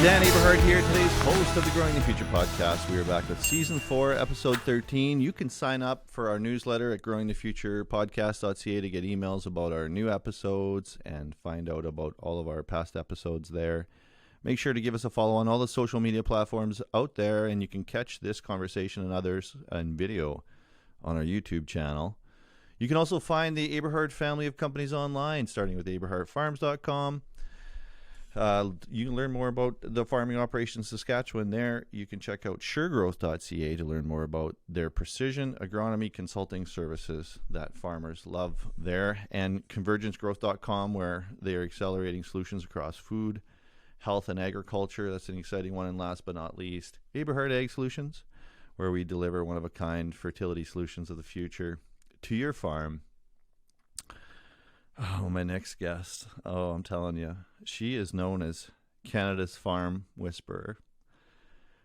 Dan Aberhart here, today's host of the Growing the Future podcast. We are back with Season 4, Episode 13. You can sign up for our newsletter at growingthefuturepodcast.ca to get emails about our new episodes and find out about all of our past episodes there. Make sure to give us a follow on all the social media platforms out there, and you can catch this conversation and others in video on our YouTube channel. You can also find the Aberhart family of companies online, starting with aberhartfarms.com. You can learn more about the farming operations in Saskatchewan there. You can check out suregrowth.ca to learn more about their precision agronomy consulting services that farmers love there, and convergencegrowth.com, where they are accelerating solutions across food, health, and agriculture. That's an exciting one. And last but not least, Aberhart Ag Solutions, where we deliver one-of-a-kind fertility solutions of the future to your farm. Oh, my next guest. Oh, I'm telling you, she is known as Canada's Farm Whisperer.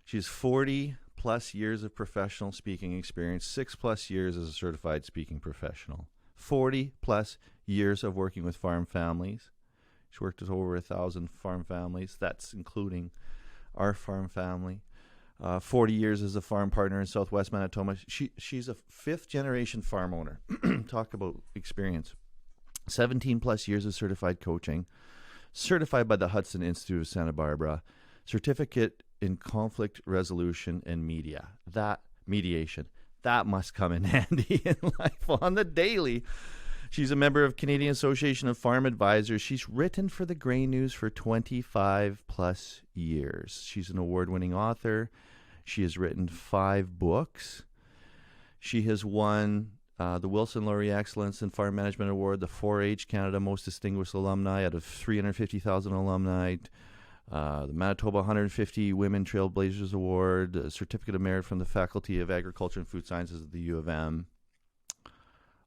She's 40 plus years of professional speaking experience, 6+ years as a certified speaking professional, 40 plus years of working with farm families. She worked with over 1,000 farm families. That's including our farm family. 40 years as a farm partner in Southwest Manitoba. She's a 5th generation farm owner. Talk about experience. 17 plus years of certified coaching, certified by the Hudson Institute of Santa Barbara, certificate in conflict resolution and mediation. That must come in handy in life on the daily. She's a member of Canadian Association of Farm Advisors. She's written for the Grain News for 25 plus years. She's an award-winning author. She has written 5 books. She has won the Wilson Laurie Excellence in Farm Management Award, the 4-H Canada Most Distinguished Alumni out of 350,000 alumni, the Manitoba 150 Women Trailblazers Award, a Certificate of Merit from the Faculty of Agriculture and Food Sciences at the U of M.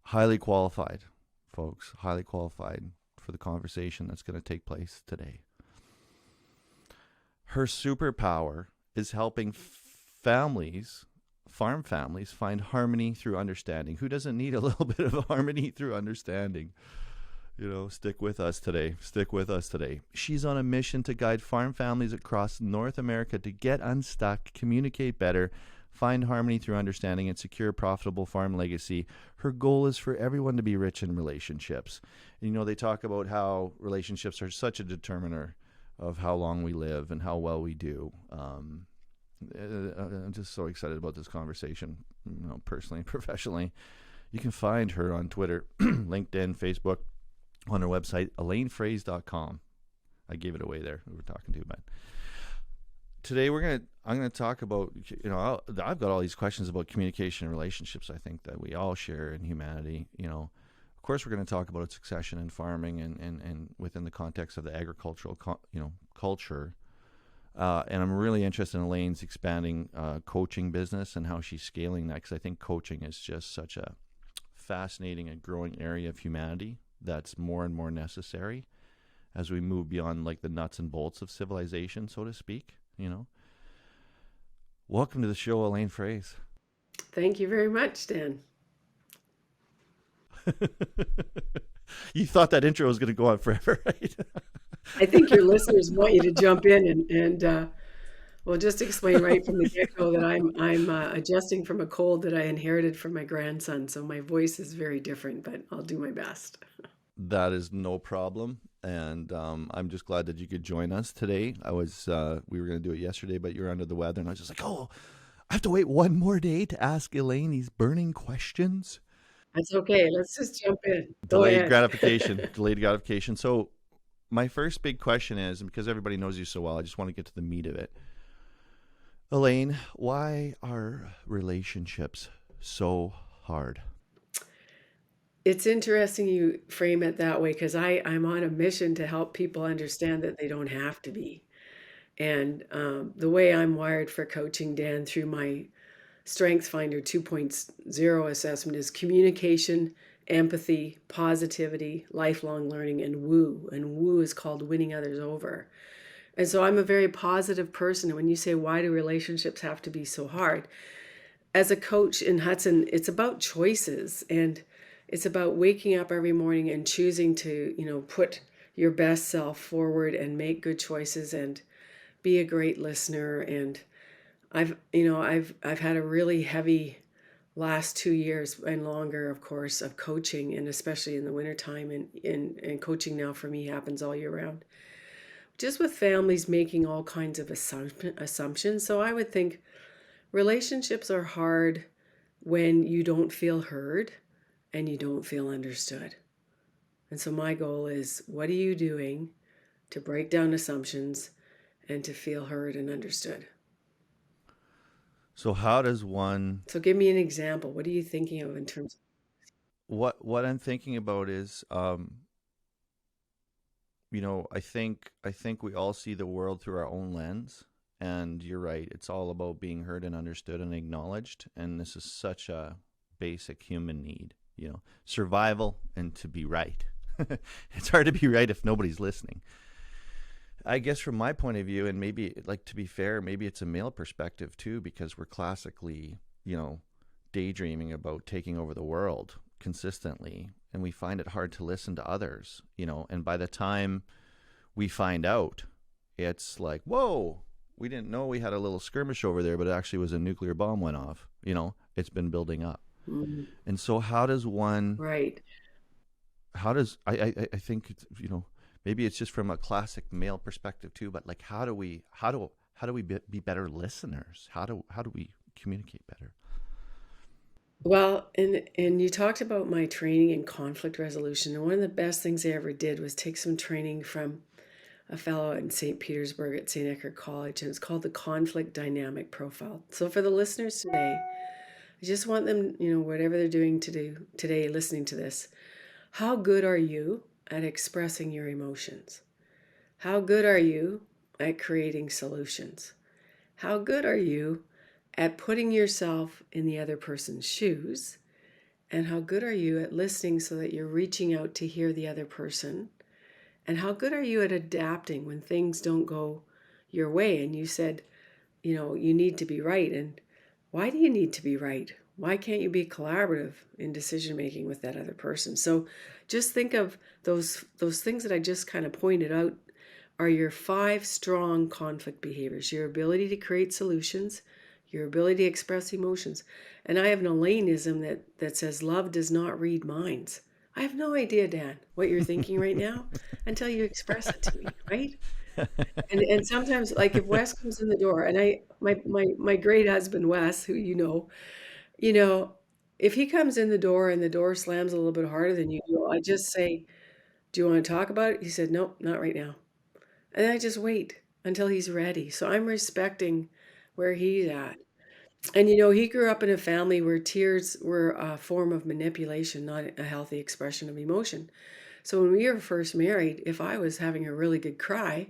Highly qualified, folks, highly qualified for the conversation that's going to take place today. Her superpower is helping farm families find harmony through understanding. Who doesn't need a little bit of harmony through understanding? Stick with us today. Stick with us today. She's on a mission to guide farm families across North America to get unstuck, communicate better, find harmony through understanding, and secure a profitable farm legacy. Her goal is for everyone to be rich in relationships. They talk about how relationships are such a determiner of how long we live and how well we do. I'm just so excited about this conversation, personally and professionally. You can find her on Twitter, LinkedIn, Facebook, on her website, ElaineFroese.com. I gave it away there. We were talking to you about. Today I'm gonna talk about, I've got all these questions about communication and relationships. I think that we all share in humanity. Of course, we're going to talk about succession in farming and within the context of the agricultural, culture. And I'm really interested in Elaine's expanding coaching business and how she's scaling that, because I think coaching is just such a fascinating and growing area of humanity that's more and more necessary as we move beyond like the nuts and bolts of civilization, so to speak. Welcome to the show, Elaine Froese. Thank you very much, Dan. You thought that intro was going to go on forever, right? I think your listeners want you to jump in and we'll just explain right from the get-go that I'm adjusting from a cold that I inherited from my grandson, so my voice is very different, but I'll do my best. That is no problem, and I'm just glad that you could join us today. We were going to do it yesterday, but you were under the weather, and I was just like, I have to wait one more day to ask Elaine these burning questions. That's okay. Let's just jump in. Delayed gratification. So my first big question is, and because everybody knows you so well, I just want to get to the meat of it. Elaine, why are relationships so hard? It's interesting you frame it that way, because I'm on a mission to help people understand that they don't have to be. And the way I'm wired for coaching, Dan, through my Strengths Finder 2.0 assessment is communication, empathy, positivity, lifelong learning, and woo. And woo is called winning others over. And so I'm a very positive person. And when you say, why do relationships have to be so hard? As a coach in Hudson, it's about choices. And it's about waking up every morning and choosing to, put your best self forward and make good choices and be a great listener. And I've had a really heavy last 2 years and longer, of course, of coaching, and especially in the wintertime. And coaching now for me happens all year round, just with families making all kinds of assumptions. So I would think relationships are hard when you don't feel heard and you don't feel understood. And so my goal is, what are you doing to break down assumptions and to feel heard and understood? So how does one So give me an example. What are you thinking of in terms of? what I'm thinking about is I think we all see the world through our own lens, and you're right, it's all about being heard and understood and acknowledged, and this is such a basic human need, survival and to be right. It's hard to be right if nobody's listening. I guess from my point of view, and maybe, like, to be fair, maybe it's a male perspective too, because we're classically, daydreaming about taking over the world consistently, and we find it hard to listen to others, and by the time we find out, it's like, whoa, we didn't know we had a little skirmish over there, but it actually was a nuclear bomb went off. It's been building up. Mhm. And so how does one, Right. how does, I think, maybe it's just from a classic male perspective too, but like, how do we be better listeners? How do we communicate better? Well, and you talked about my training in conflict resolution, and one of the best things I ever did was take some training from a fellow in St. Petersburg at St. Eckhart College, and it's called the Conflict Dynamic Profile. So for the listeners today, I just want them, whatever they're doing today, listening to this, how good are you at expressing your emotions? How good are you at creating solutions? How good are you at putting yourself in the other person's shoes? And how good are you at listening so that you're reaching out to hear the other person? And how good are you at adapting when things don't go your way? And you said, you need to be right. And why do you need to be right? Why can't you be collaborative in decision making with that other person? So just think of those things that I just kind of pointed out are your 5 strong conflict behaviors: your ability to create solutions, your ability to express emotions. And I have an Elaineism that says love does not read minds. I have no idea, Dan, what you're thinking right now until you express it to me, right? And sometimes, like, if Wes comes in the door, and my great husband Wes, who you know, if he comes in the door and the door slams a little bit harder than usual, I just say, "Do you want to talk about it?" He said, "Nope, not right now." And I just wait until he's ready. So I'm respecting where he's at. And he grew up in a family where tears were a form of manipulation, not a healthy expression of emotion. So when we were first married, if I was having a really good cry,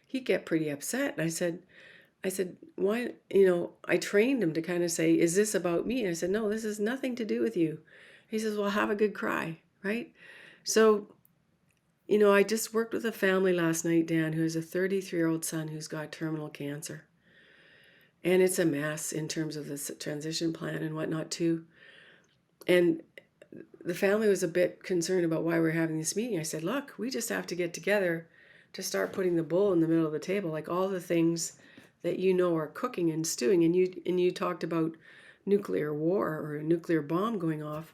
he'd get pretty upset. And I said, why, I trained him to kind of say, is this about me? And I said, no, this has nothing to do with you. He says, well, have a good cry, right? So, I just worked with a family last night, Dan, who has a 33-year-old son who's got terminal cancer. And it's a mess in terms of this transition plan and whatnot, too. And the family was a bit concerned about why we're having this meeting. I said, look, we just have to get together to start putting the bowl in the middle of the table, like all the things that are cooking and stewing. And you talked about nuclear war or a nuclear bomb going off.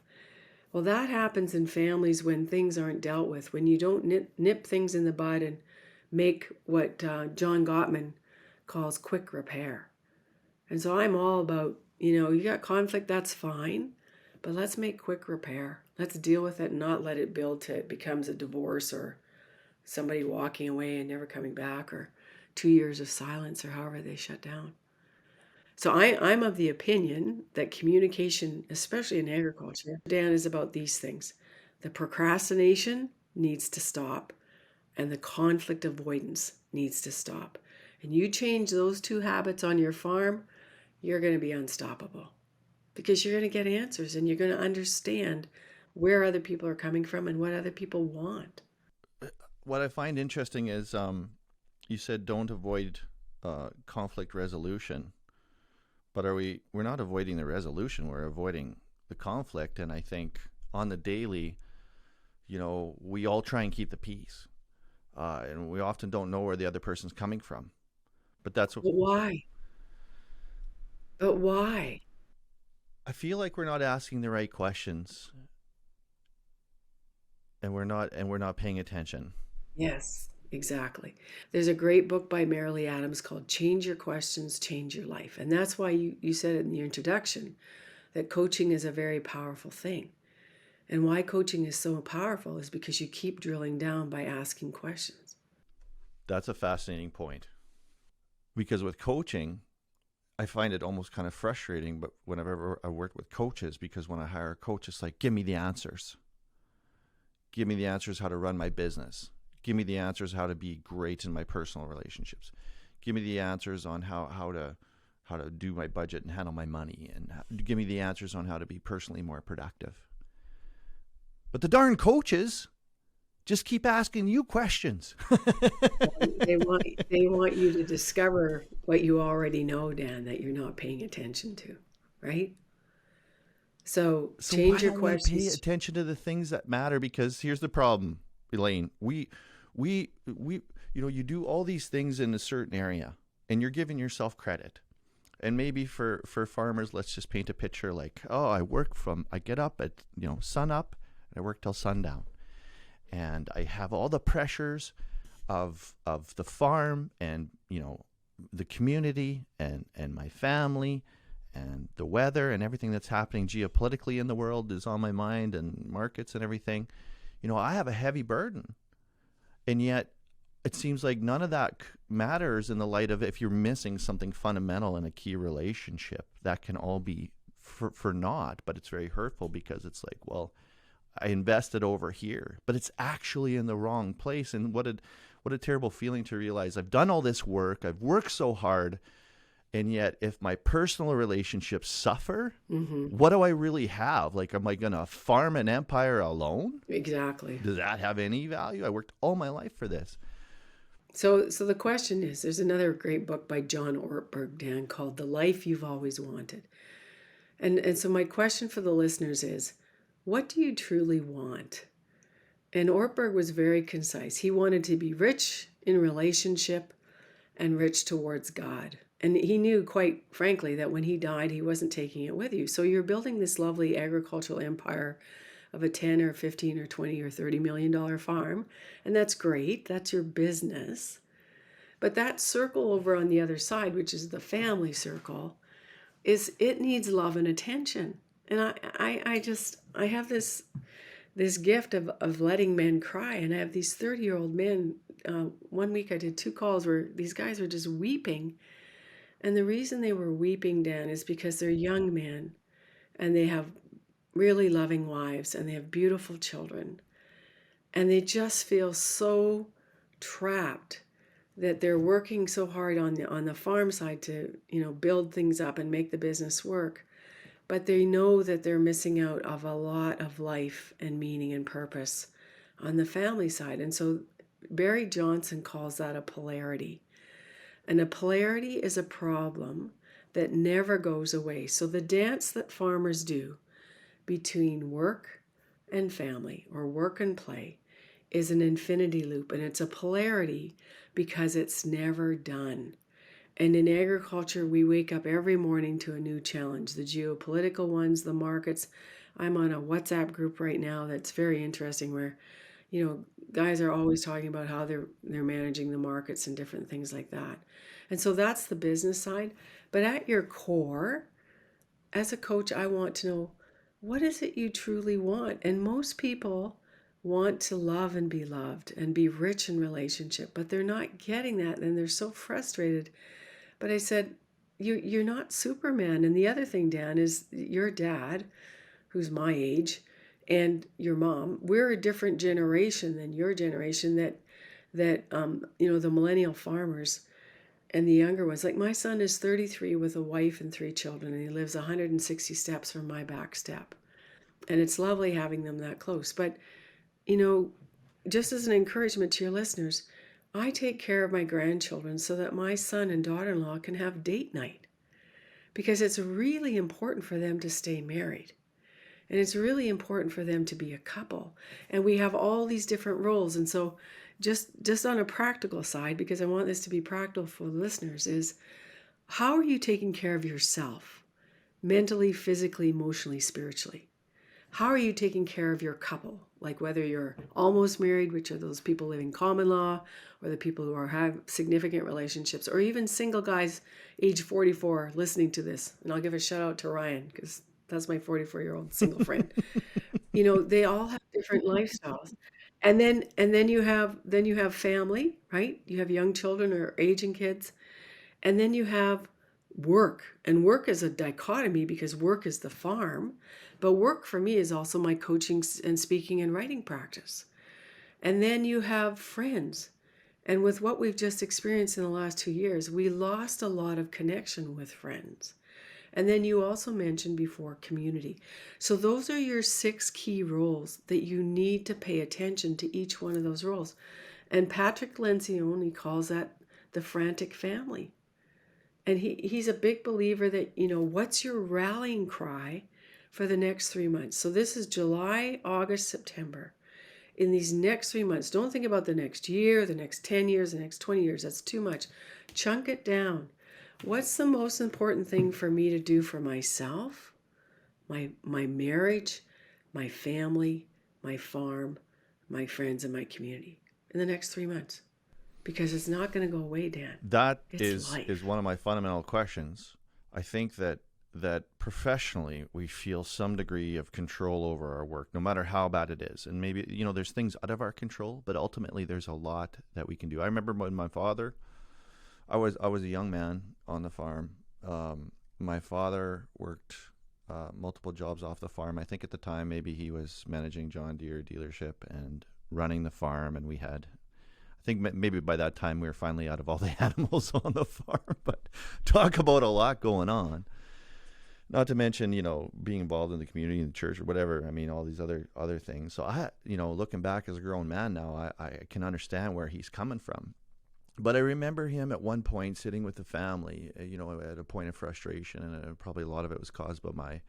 Well, that happens in families when things aren't dealt with, when you don't nip things in the bud and make what John Gottman calls quick repair. And so I'm all about, you got conflict, that's fine, but let's make quick repair. Let's deal with it and not let it build to it becomes a divorce or somebody walking away and never coming back, or 2 years of silence, or however they shut down. So I'm of the opinion that communication, especially in agriculture, Dan, is about these things. The procrastination needs to stop, and the conflict avoidance needs to stop. And you change those 2 habits on your farm, you're going to be unstoppable, because you're going to get answers and you're going to understand where other people are coming from and what other people want. What I find interesting is you said don't avoid conflict resolution, but we're not avoiding the resolution, we're avoiding the conflict. And I think on the daily, we all try and keep the peace, and we often don't know where the other person's coming from. But that's what But why? But why? I feel like we're not asking the right questions, and we're not paying attention. Yes, exactly. There's a great book by Marilee Adams called Change Your Questions, Change Your Life. And that's why you said in the introduction that coaching is a very powerful thing. And why coaching is so powerful is because you keep drilling down by asking questions. That's a fascinating point. Because with coaching, I find it almost kind of frustrating, but whenever I work with coaches, because when I hire a coach, it's like, give me the answers. Give me the answers how to run my business. Give me the answers how to be great in my personal relationships. Give me the answers on how to do my budget and handle my money, and give me the answers on how to be personally more productive. But the darn coaches just keep asking you questions. They want you to discover what you already know, Dan, that you're not paying attention to, right? So So why change your don't we pay questions. attention to the things that matter? Because here's the problem, Elaine. We you do all these things in a certain area, and you're giving yourself credit. And maybe for farmers, let's just paint a picture like, oh, I get up at sun up, and I work till sundown, and I have all the pressures of the farm, and the community, and my family, and the weather, and everything that's happening geopolitically in the world is on my mind, and markets and everything. I have a heavy burden, and yet it seems like none of that matters in the light of if you're missing something fundamental in a key relationship. That can all be for naught, but it's very hurtful because it's like, well, I invested over here, but it's actually in the wrong place. And what a terrible feeling to realize I've done all this work, I've worked so hard, and yet if my personal relationships suffer, Hmm. what do I really have? Like, am I going to farm an empire alone? Exactly. Does that have any value? I worked all my life for this. So the question is, there's another great book by John Ortberg, Dan, called The Life You've Always Wanted. And so my question for the listeners is, what do you truly want? And Ortberg was very concise. He wanted to be rich in relationship and rich towards God. And he knew, quite frankly, that when he died, he wasn't taking it with you. So you're building this lovely agricultural empire of a 10 or 15 or 20 or $30 million farm. And that's great. That's your business. But that circle over on the other side, which is the family circle, it needs love and attention. And I have this gift of letting men cry. And I have these 30-year-old men. One week I did 2 calls where these guys were just weeping. And the reason they were weeping, Dan, is because they're young men and they have really loving wives and they have beautiful children. And they just feel so trapped that they're working so hard on the farm side to build things up and make the business work, but they know that they're missing out of a lot of life and meaning and purpose on the family side. And so Barry Johnson calls that a polarity. And a polarity is a problem that never goes away. So the dance that farmers do between work and family, or work and play, is an infinity loop, and it's a polarity because it's never done. And in agriculture, we wake up every morning to a new challenge, the geopolitical ones, the markets. I'm on a WhatsApp group right now that's very interesting where, guys are always talking about how they're managing the markets and different things like that. And so that's the business side. But at your core, as a coach, I want to know, what is it you truly want? And most people want to love and be loved and be rich in relationship, but they're not getting that and they're so frustrated. But I said, you're not Superman. And the other thing, Dan, is your dad, who's my age, and your mom, we're a different generation than your generation that the millennial farmers and the younger ones. Like my son is 33 with a wife and 3 children, and he lives 160 steps from my back step. And it's lovely having them that close. But, you know, just as an encouragement to your listeners, I take care of my grandchildren so that my son and daughter-in-law can have date night, because it's really important for them to stay married. And it's really important for them to be a couple. And we have all these different roles. And so just on a practical side, because I want this to be practical for the listeners, is how are you taking care of yourself mentally, physically, emotionally, spiritually? How are you taking care of your couple? Like whether you're almost married, which are those people living common law, or the people who have significant relationships, or even single guys age 44 listening to this. And I'll give a shout out to Ryan because that's my 44-year-old single friend. They all have different lifestyles. And then you have family, right? You have young children or aging kids. And then you have work. And work is a dichotomy because work is the farm. But work for me is also my coaching and speaking and writing practice. And then you have friends. And with what we've just experienced in the last 2 years, we lost a lot of connection with friends. And then you also mentioned before community. So those are your 6 key roles that you need to pay attention to each one of those roles. And Patrick Lencioni calls that the frantic family. And he's a big believer that, what's your rallying cry for the next 3 months? So this is July, August, September. In these next 3 months, don't think about the next year, the next 10 years, the next 20 years. That's too much. Chunk it down. What's the most important thing for me to do for myself, my marriage, my family, my farm, my friends, and my community in the next 3 months? Because it's not going to go away, Dan. That It's life. is one of my fundamental questions. I think that professionally we feel some degree of control over our work, no matter how bad it is. And maybe there's things out of our control, but ultimately there's a lot that we can do. I remember when my father, I was a young man on the farm. My father worked multiple jobs off the farm. I think at the time maybe he was managing John Deere dealership and running the farm, and we had. I think maybe by that time we were finally out of all the animals on the farm, but talk about a lot going on. Not to mention, being involved in the community, in the church, or whatever. I mean, all these other things. So looking back as a grown man now, I can understand where he's coming from. But I remember him at one point sitting with the family, at a point of frustration, and probably a lot of it was caused by my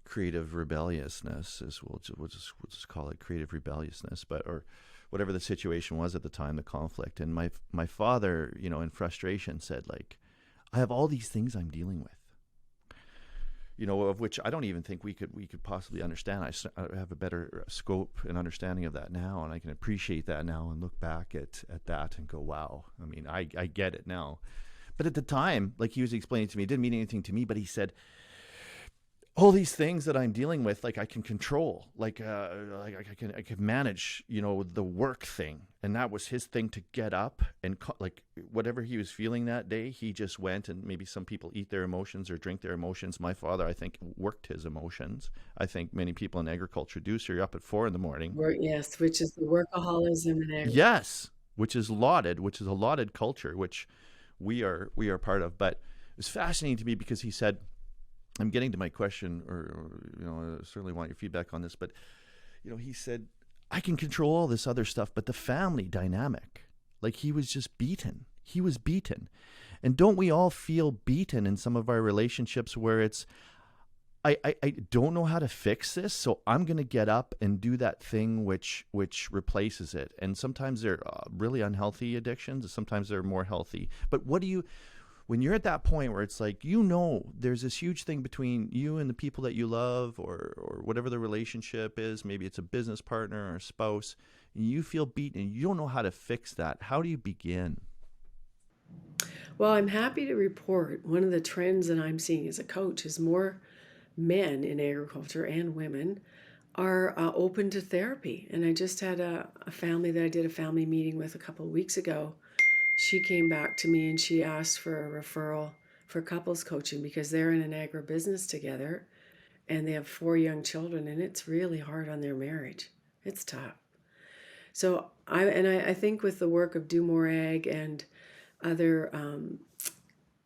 creative rebelliousness, as we'll just call it creative rebelliousness, or whatever the situation was at the time, the conflict. And my father, in frustration said, like, I have all these things I'm dealing with, of which I don't even think we could possibly understand. I have a better scope and understanding of that now, and I can appreciate that now and look back at that and go, wow. I mean, I get it now. But at the time, like he was explaining to me, it didn't mean anything to me, but he said, all these things that I'm dealing with, like I can control, like I can manage, the work thing. And that was his thing, to get up and like whatever he was feeling that day, he just went. And maybe some people eat their emotions or drink their emotions. My father, I think, worked his emotions. I think many people in agriculture do. So you're up at 4 a.m. Yes, which is the workaholism in agriculture. Yes, which is a lauded culture, which we are part of. But it was fascinating to me because he said, I'm getting to my question, or I certainly want your feedback on this, but he said, I can control all this other stuff, but the family dynamic, like he was just beaten. He was beaten. And don't we all feel beaten in some of our relationships where it's, I don't know how to fix this, so I'm going to get up and do that thing which replaces it. And sometimes they're really unhealthy addictions, sometimes they're more healthy. But when you're at that point where it's like, there's this huge thing between you and the people that you love, or whatever the relationship is, maybe it's a business partner or a spouse, and you feel beaten and you don't know how to fix that. How do you begin? Well, I'm happy to report one of the trends that I'm seeing as a coach is more men in agriculture and women are open to therapy. And I just had a family that I did a family meeting with a couple of weeks ago. She came back to me and she asked for a referral for couples coaching because they're in an agribusiness together and they have 4 young children, and it's really hard on their marriage. It's tough. So I think with the work of Do More Ag and other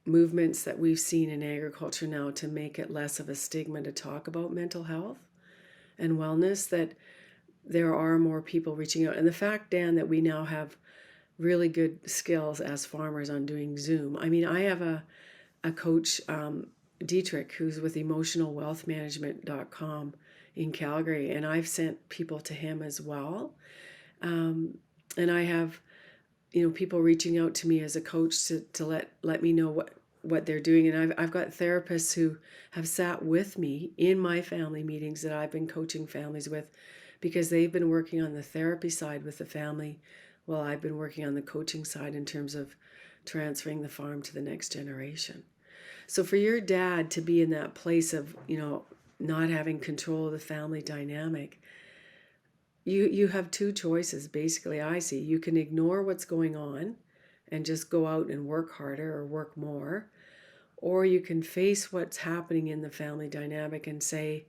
movements that we've seen in agriculture now to make it less of a stigma to talk about mental health and wellness, that there are more people reaching out. And the fact, Dan, that we now have really good skills as farmers on doing Zoom. I mean, I have a coach, Dietrich, who's with emotionalwealthmanagement.com in Calgary, and I've sent people to him as well. And I have, people reaching out to me as a coach to let me know what they're doing. And I've got therapists who have sat with me in my family meetings that I've been coaching families with, because they've been working on the therapy side with the family while I've been working on the coaching side in terms of transferring the farm to the next generation. So for your dad to be in that place of, not having control of the family dynamic, you have two choices basically. I see you can ignore what's going on and just go out and work harder or work more, or you can face what's happening in the family dynamic and say,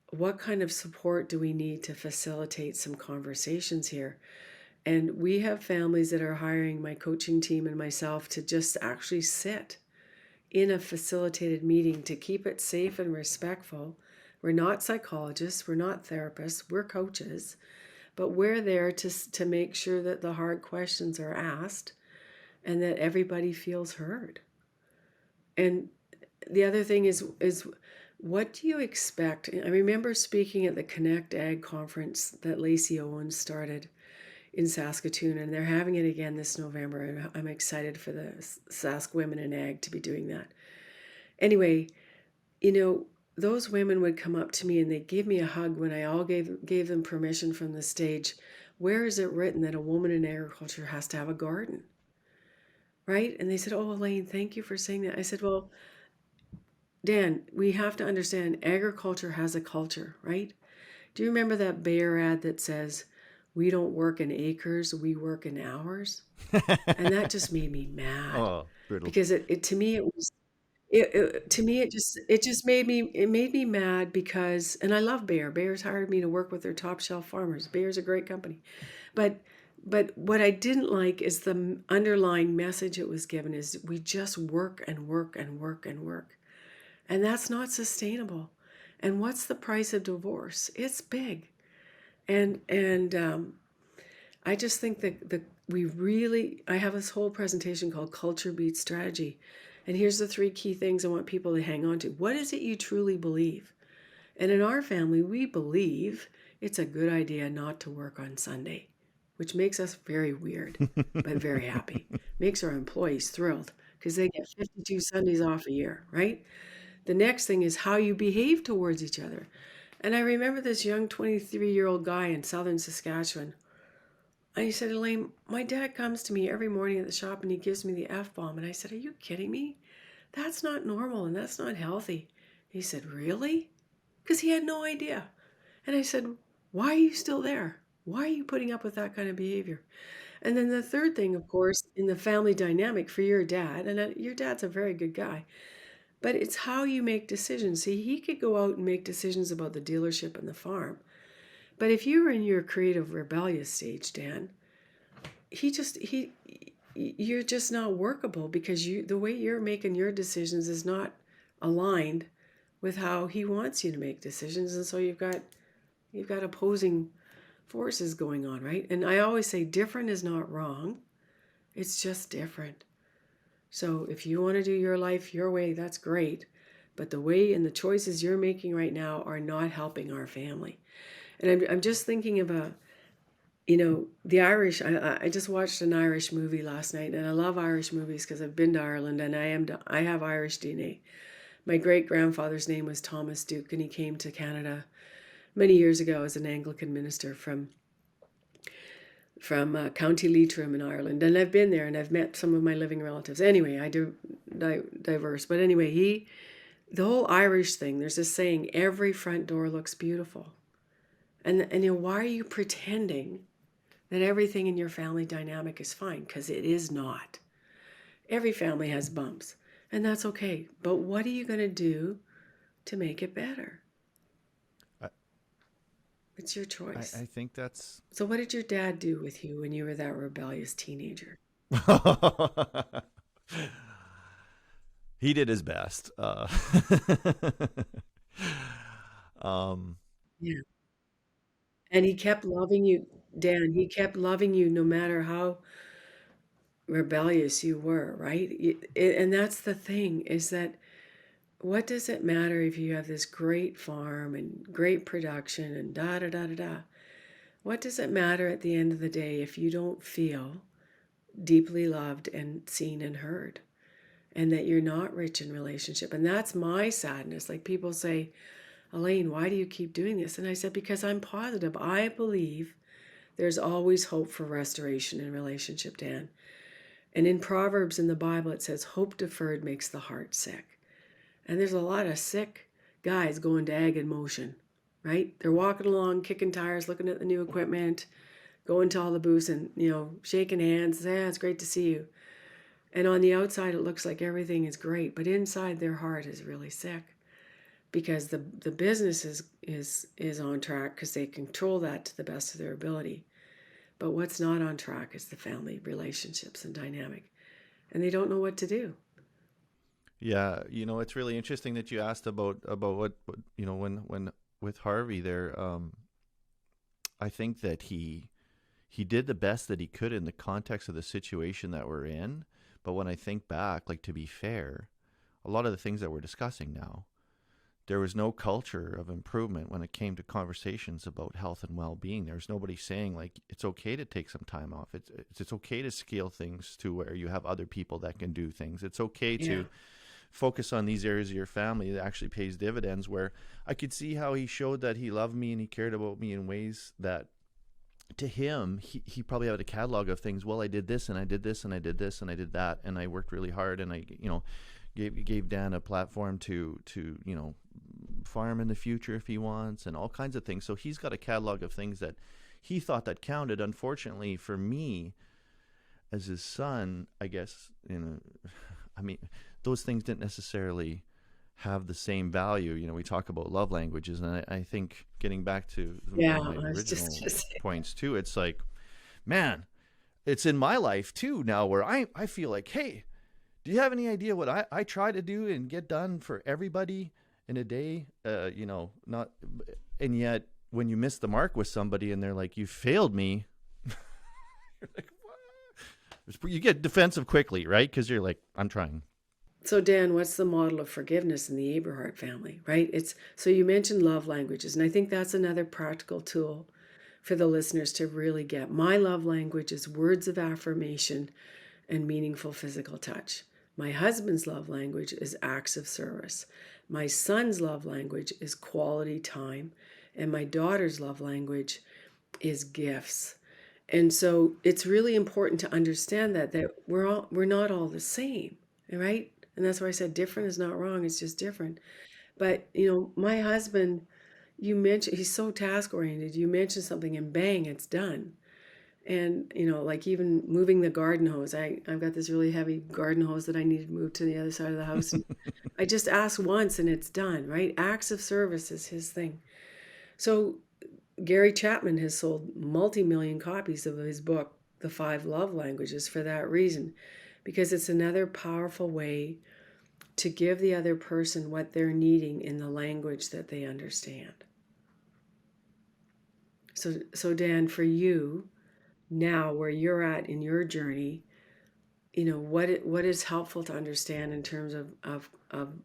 what kind of support do we need to facilitate some conversations here? And we have families that are hiring my coaching team and myself to just actually sit in a facilitated meeting to keep it safe and respectful. We're not psychologists, we're not therapists, we're coaches, but we're there to make sure that the hard questions are asked and that everybody feels heard. And the other thing is what do you expect? I remember speaking at the Connect Ag conference that Lacey Owens started in Saskatoon, and they're having it again this November, and I'm excited for the Sask women in ag to be doing that. Anyway, those women would come up to me and they'd give me a hug when I all gave them permission from the stage. Where is it written that a woman in agriculture has to have a garden? Right? And they said, "Oh, Elaine, thank you for saying that." I said, "Well, Dan, we have to understand agriculture has a culture, right? Do you remember that Bayer ad that says, 'We don't work in acres, we work in hours'?" And that just made me mad, Oh, brutal. because it to me it was it to me it made me mad, because, and I love Bayer. Bayer's hired me to work with their top shelf farmers. Bayer's a great company. But what I didn't like is the underlying message it was given is we just work and work and work and work. And that's not sustainable. And what's the price of divorce? It's big. And I just think that I have this whole presentation called Culture Beats Strategy. And here's the three key things I want people to hang on to. What is it you truly believe? And in our family, we believe it's a good idea not to work on Sunday, which makes us very weird, but very happy. Makes our employees thrilled because they get 52 Sundays off a year, right? The next thing is how you behave towards each other. And I remember this young 23-year-old guy in southern Saskatchewan. And he said, "Elaine, my dad comes to me every morning at the shop and he gives me the F-bomb." And I said, "Are you kidding me? That's not normal and that's not healthy." He said, "Really?" Because he had no idea. And I said, "Why are you still there? Why are you putting up with that kind of behavior?" And then the third thing, of course, in the family dynamic for your dad, and your dad's a very good guy, but it's how you make decisions. See, he could go out and make decisions about the dealership and the farm. But if you were in your creative rebellious stage, Dan, you're just not workable, because the way you're making your decisions is not aligned with how he wants you to make decisions. And so you've got opposing forces going on, right? And I always say different is not wrong. It's just different. So if you want to do your life your way, that's great. But the way and the choices you're making right now are not helping our family. And I'm just thinking about, the Irish. I just watched an Irish movie last night, and I love Irish movies because I've been to Ireland and I have Irish DNA. My great grandfather's name was Thomas Duke, and he came to Canada many years ago as an Anglican minister from County Leitrim in Ireland. And I've been there and I've met some of my living relatives. Anyway, I do diverse. But anyway, the whole Irish thing, there's this saying, every front door looks beautiful. And why are you pretending that everything in your family dynamic is fine? Because it is not. Every family has bumps, and that's okay. But what are you going to do to make it better? I, It's your choice. I think that's. So what did your dad do with you when you were that rebellious teenager? He did his best. Um, Yeah. And he kept loving you, Dan. He kept loving you no matter how rebellious you were, right? And that's the thing, is that what does it matter if you have this great farm and great production and da da da da da? What does it matter at the end of the day if you don't feel deeply loved and seen and heard, and that you're not rich in relationship? And that's my sadness. Like people say, Elaine, why do you keep doing this? And I said, because I'm positive. I believe there's always hope for restoration in relationship, Dan. And in Proverbs in the Bible, it says, hope deferred makes the heart sick. And there's a lot of sick guys going to ag in motion, right? They're walking along, kicking tires, looking at the new equipment, going to all the booths and, shaking hands. Yeah, it's great to see you. And on the outside, it looks like everything is great, but inside their heart is really sick because the business is on track because they control that to the best of their ability. But what's not on track is the family relationships and dynamic, and they don't know what to do. Yeah, it's really interesting that you asked about what when with Harvey there. I think that he did the best that he could in the context of the situation that we're in. But when I think back, like, to be fair, a lot of the things that we're discussing now, there was no culture of improvement when it came to conversations about health and well-being. There's nobody saying, like, it's okay to take some time off. It's okay to scale things to where you have other people that can do things. It's okay Yeah. to focus on these areas of your family that actually pays dividends, where I could see how he showed that he loved me and he cared about me in ways that, to him, he probably had a catalog of things. Well, I did this and I did this and I did this and I did that, and I worked really hard, and I gave Dan a platform to farm in the future if he wants, and all kinds of things. So he's got a catalog of things that he thought that counted. Unfortunately for me, as his son, I guess, I mean, those things didn't necessarily have the same value. We talk about love languages, and I think, getting back to Yeah, one of my I was just original gonna say. points too, it's like, man, it's in my life too now where I feel like, hey, do you have any idea what I try to do and get done for everybody in a day? Not, and yet when you miss the mark with somebody and they're like, you failed me, you're like, what? You get defensive quickly, right? Because you're like, I'm trying. So Dan, what's the model of forgiveness in the Aberhart family, right? It's so you mentioned love languages, and I think that's another practical tool for the listeners to really get. My love language is words of affirmation and meaningful physical touch. My husband's love language is acts of service. My son's love language is quality time, and my daughter's love language is gifts. And so it's really important to understand that we're not all the same, right? And that's why I said different is not wrong, it's just different. But my husband, you mentioned he's so task oriented. You mentioned something and bang, it's done. And like even moving the garden hose. I've got this really heavy garden hose that I need to move to the other side of the house. And I just ask once and it's done, right? Acts of service is his thing. So Gary Chapman has sold multi-million copies of his book, The Five Love Languages, for that reason, because it's another powerful way to give the other person what they're needing in the language that they understand. So Dan, for you now, where you're at in your journey, what is helpful to understand in terms of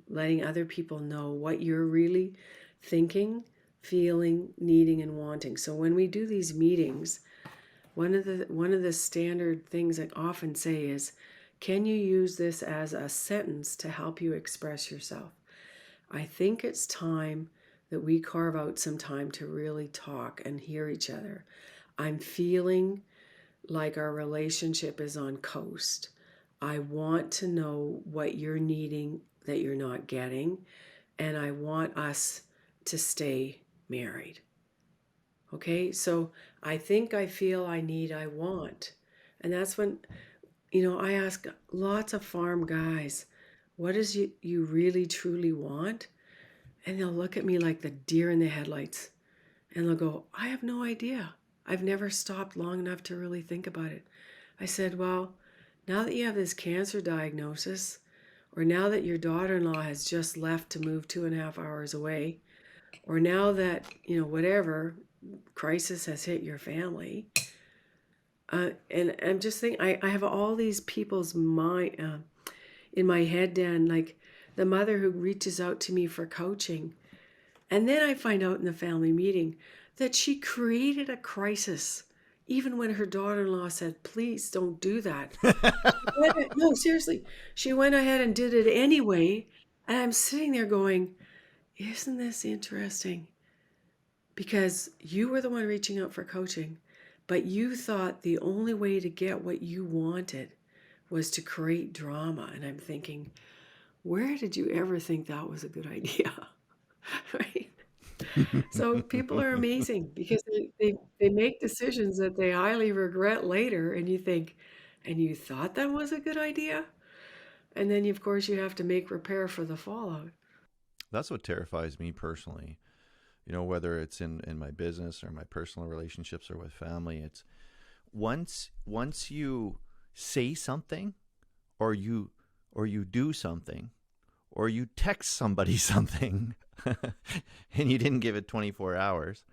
letting other people know what you're really thinking, feeling, needing, and wanting. So when we do these meetings, one of the standard things I often say is, can you use this as a sentence to help you express yourself? I think it's time that we carve out some time to really talk and hear each other. I'm feeling like our relationship is on coast. I want to know what you're needing that you're not getting, and I want us to stay married. Okay, so I think, I feel, I need, I want. And that's when, I ask lots of farm guys, what is you really truly want? And they'll look at me like the deer in the headlights and they'll go, I have no idea. I've never stopped long enough to really think about it. I said, well, now that you have this cancer diagnosis, or now that your daughter-in-law has just left to move 2.5 hours away, or now that, whatever crisis has hit your family, and I'm just thinking, I have all these people's mind in my head, Dan, like the mother who reaches out to me for coaching. And then I find out in the family meeting, that she created a crisis, even when her daughter-in-law said, please don't do that. No, seriously. She went ahead and did it anyway. And I'm sitting there going, isn't this interesting? Because you were the one reaching out for coaching, but you thought the only way to get what you wanted was to create drama. And I'm thinking, where did you ever think that was a good idea? Right? So people are amazing because they make decisions that they highly regret later. And you think, and you thought that was a good idea? And then, of course, you have to make repair for the fallout. That's what terrifies me personally. Whether it's in my business or my personal relationships or with family, it's once you say something or you do something or you text somebody something and you didn't give it 24 hours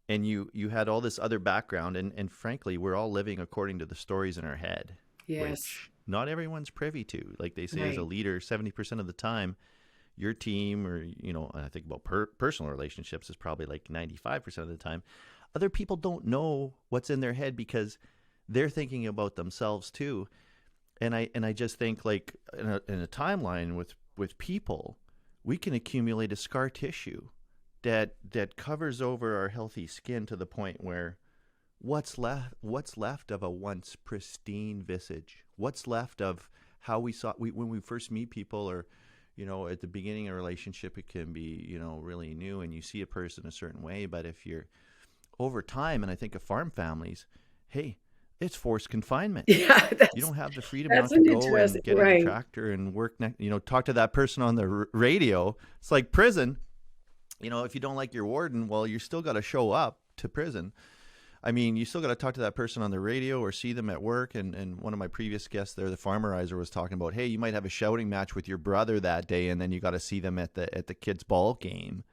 and you had all this other background and frankly, we're all living according to the stories in our head, Yes. which not everyone's privy to. Like they say, as a Right. leader, 70% of the time, your team or, and I think about personal relationships is probably like 95% of the time. Other people don't know what's in their head because they're thinking about themselves too. And I just think like in a timeline with people, we can accumulate a scar tissue that covers over our healthy skin to the point where what's left of a once pristine visage? What's left of how we saw when we first meet people, or at the beginning of a relationship, it can be really new and you see a person a certain way. But if you're over time, and I think of farm families, hey, it's forced confinement. Yeah, You don't have the freedom now that's to an go and interesting, get in a right. tractor and work talk to that person on the radio. It's like prison. If you don't like your warden, well, you still got to show up to prison. I mean, you still got to talk to that person on the radio or see them at work. And one of my previous guests there, the farmerizer, was talking about, hey, you might have a shouting match with your brother that day, and then you got to see them at the kids' ball game.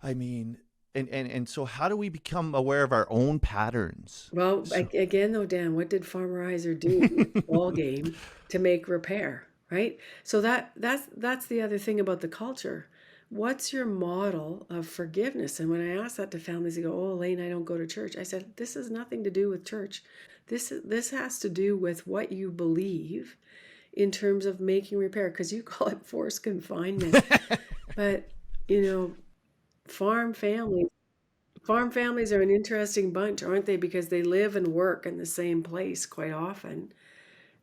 I mean, and so how do we become aware of our own patterns? Well, So, again, though, Dan, what did Farmerizer do with the ball game to make repair, right? So that's the other thing about the culture. What's your model of forgiveness? And when I ask that to families, they go, "Oh, Elaine, I don't go to church." I said, "This has nothing to do with church. This has to do with what you believe in terms of making repair, because you call it forced confinement, but you know, farm families." Farm families are an interesting bunch, aren't they? Because they live and work in the same place quite often.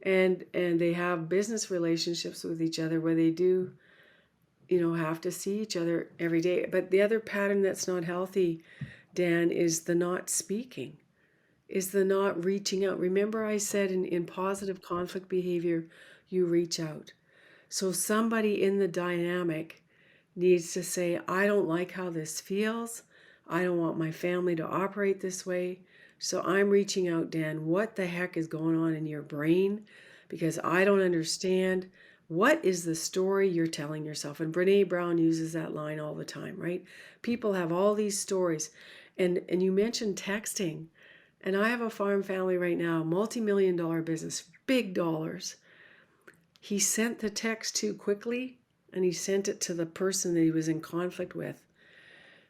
And they have business relationships with each other where they do, have to see each other every day. But the other pattern that's not healthy, Dan, is the not speaking, is the not reaching out. Remember I said in positive conflict behavior, you reach out. So somebody in the dynamic needs to say, I don't like how this feels. I don't want my family to operate this way. So I'm reaching out, Dan. What the heck is going on in your brain? Because I don't understand. What is the story you're telling yourself? And Brene Brown uses that line all the time, right? People have all these stories. And you mentioned texting. And I have a farm family right now, multi-million-dollar business, big dollars. He sent the text too quickly, and he sent it to the person that he was in conflict with.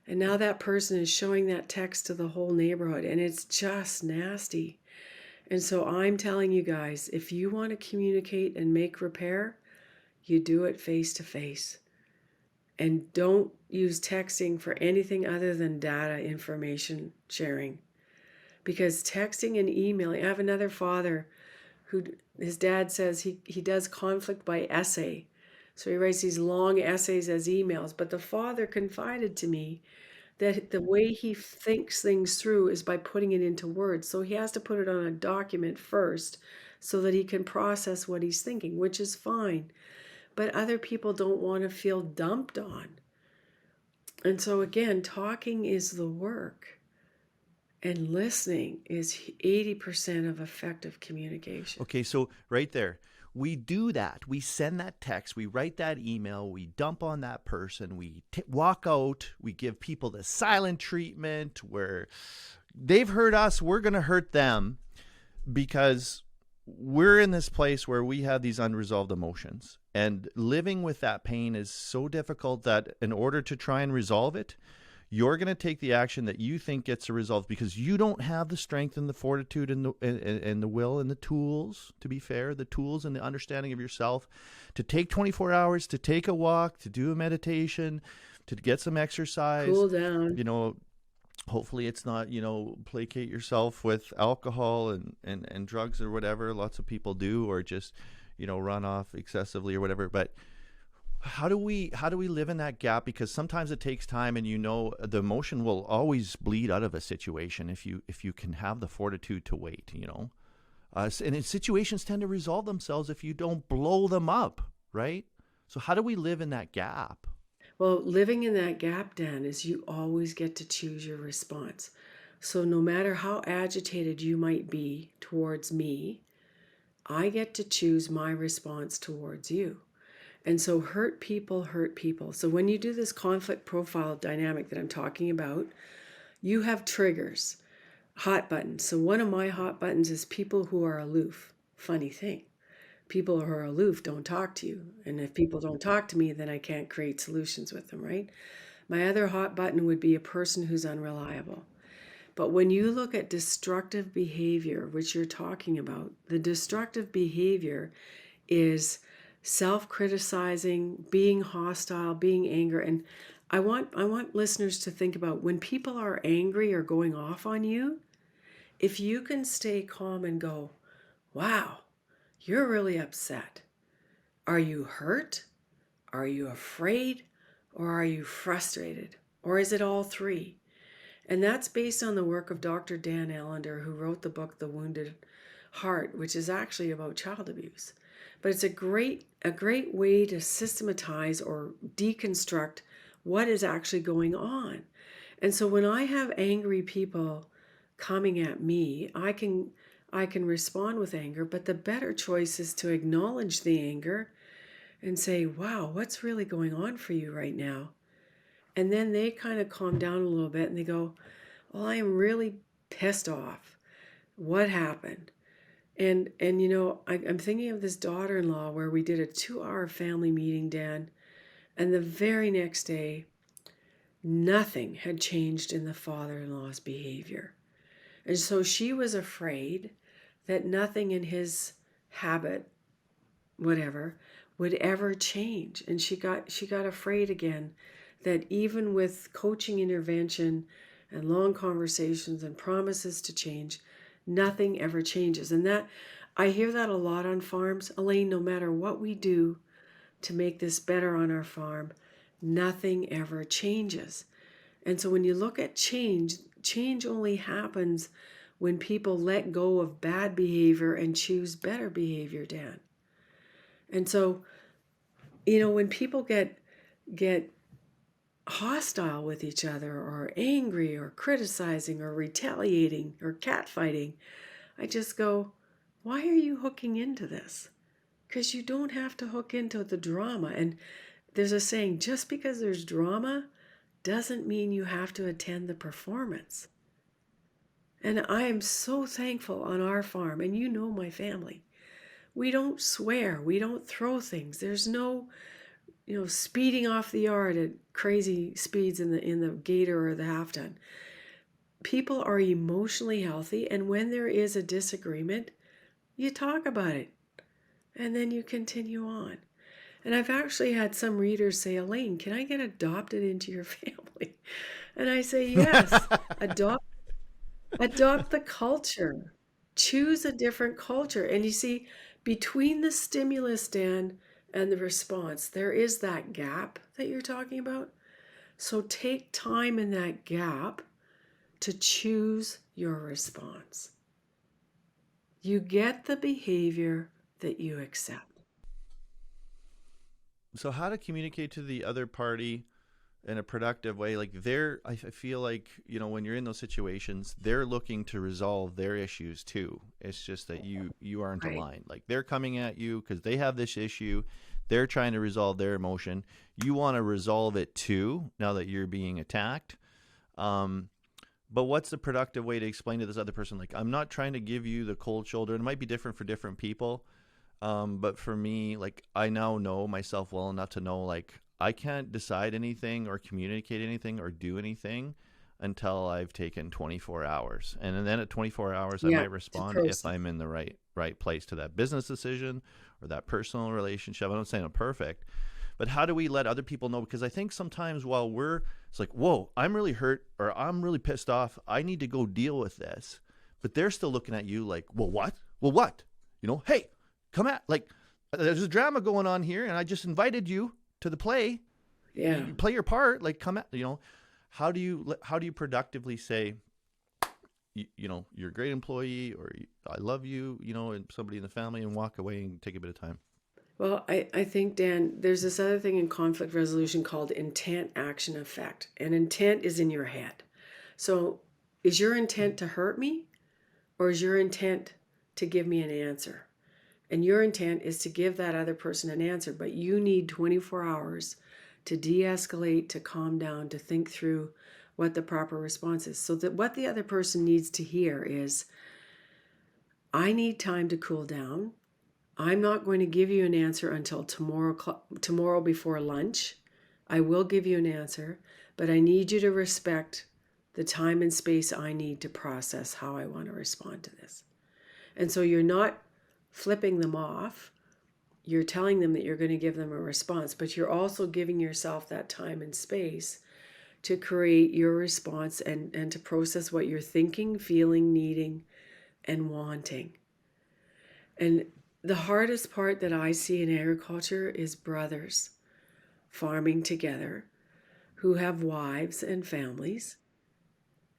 And now that person is showing that text to the whole neighborhood, and it's just nasty. And so I'm telling you guys, if you want to communicate and make repair, you do it face to face. And don't use texting for anything other than data information sharing. Because texting and emailing, I have another father who his dad says he does conflict by essay. So he writes these long essays as emails. But the father confided to me that the way he thinks things through is by putting it into words. So he has to put it on a document first so that he can process what he's thinking, which is fine. But other people don't want to feel dumped on. And so again, talking is the work. And listening is 80% of effective communication. okay, so right there, we do that. We send that text. We write that email. We dump on that person. We walk out. We give people the silent treatment where they've hurt us. We're going to hurt them because we're in this place where we have these unresolved emotions. And living with that pain is so difficult that in order to try and resolve it, You're going to take the action that you think gets a result because you don't have the strength and the fortitude and the will and the tools, to be fair, the tools and the understanding of yourself to take 24 hours, to take a walk, to do a meditation, to get some exercise. Cool down. You know, hopefully it's not, you know, placate yourself with alcohol and drugs or whatever lots of people do, or just, you know, run off excessively or whatever. But how do we live in that gap? Because sometimes it takes time, and, you know, the emotion will always bleed out of a situation if you can have the fortitude to wait, you know. And situations tend to resolve themselves if you don't blow them up, right? So how do we live in that gap? Well, living in that gap, Dan, is you always get to choose your response. So no matter how agitated you might be towards me, I get to choose my response towards you. And so hurt people hurt people. So when you do this conflict profile dynamic that I'm talking about, you have triggers, hot buttons. So one of my hot buttons is people who are aloof. Funny thing. People who are aloof don't talk to you. And if people don't talk to me, then I can't create solutions with them, right? My other hot button would be a person who's unreliable. But when you look at destructive behavior, which you're talking about, the destructive behavior is self-criticizing, being hostile, being angry. And I want listeners to think about when people are angry or going off on you, if you can stay calm and go, wow, you're really upset. Are you hurt? Are you afraid? Or are you frustrated? Or is it all three? And that's based on the work of Dr. Dan Allender, who wrote the book, The Wounded Heart, which is actually about child abuse. But it's a great way to systematize or deconstruct what is actually going on. And so when I have angry people coming at me, I can respond with anger, but the better choice is to acknowledge the anger and say, wow, what's really going on for you right now? And then they kind of calm down a little bit and they go, well, I am really pissed off. What happened? And you know, I'm thinking of this daughter-in-law where we did a 2-hour family meeting, Dan, and the very next day, nothing had changed in the father-in-law's behavior. And so she was afraid that nothing in his habit, whatever, would ever change. And she got afraid again that even with coaching intervention and long conversations and promises to change, nothing ever changes. And that I hear that a lot on farms. Elaine, no matter what we do to make this better on our farm, nothing ever changes. And so when you look at change only happens when people let go of bad behavior and choose better behavior, Dan. And so, you know, when people get hostile with each other or angry or criticizing or retaliating or catfighting, I just go, why are you hooking into this? Because you don't have to hook into the drama. And there's a saying, just because there's drama doesn't mean you have to attend the performance. And I am so thankful on our farm, and you know my family. We don't swear, we don't throw things. There's no, you know, speeding off the yard at crazy speeds in the gator or the half ton. People are emotionally healthy, and when there is a disagreement, you talk about it, and then you continue on. And I've actually had some readers say, Elaine, can I get adopted into your family? And I say, yes, adopt the culture. Choose a different culture. And you see, between the stimulus, Dan, and the response, there is that gap that you're talking about. So take time in that gap to choose your response. You get the behavior that you accept. So how to communicate to the other party in a productive way? Like I feel like, you know, when you're in those situations, they're looking to resolve their issues too. It's just that you aren't Right. aligned. Like they're coming at you because they have this issue. They're trying to resolve their emotion. You want to resolve it too, now that you're being attacked. But what's the productive way to explain to this other person? Like, I'm not trying to give you the cold shoulder. It might be different for different people. But for me, like, I now know myself well enough to know, like, I can't decide anything or communicate anything or do anything until I've taken 24 hours. And then at 24 hours, I Yeah, might to respond if process. I'm in the right place to that business decision or that personal relationship. I'm not saying I'm perfect, but how do we let other people know? Because I think sometimes while it's like, whoa, I'm really hurt or I'm really pissed off. I need to go deal with this. But they're still looking at you like, well, what? Well, what? Hey, come at, like, there's a drama going on here and I just invited you to the play. Yeah. You play your part, like, come at, how do you productively say, you're a great employee, or I love you, and somebody in the family, and walk away and take a bit of time. Well, I think, Dan, there's this other thing in conflict resolution called intent, action, effect. And intent is in your head. So is your intent to hurt me, or is your intent to give me an answer? And your intent is to give that other person an answer, but you need 24 hours to de escalate, to calm down, to think through what the proper response is. So that what the other person needs to hear is, I need time to cool down. I'm not going to give you an answer until tomorrow before lunch. I will give you an answer, but I need you to respect the time and space I need to process how I want to respond to this. And so you're not flipping them off. You're telling them that you're going to give them a response, but you're also giving yourself that time and space to create your response and to process what you're thinking, feeling, needing, and wanting. And the hardest part that I see in agriculture is brothers farming together who have wives and families,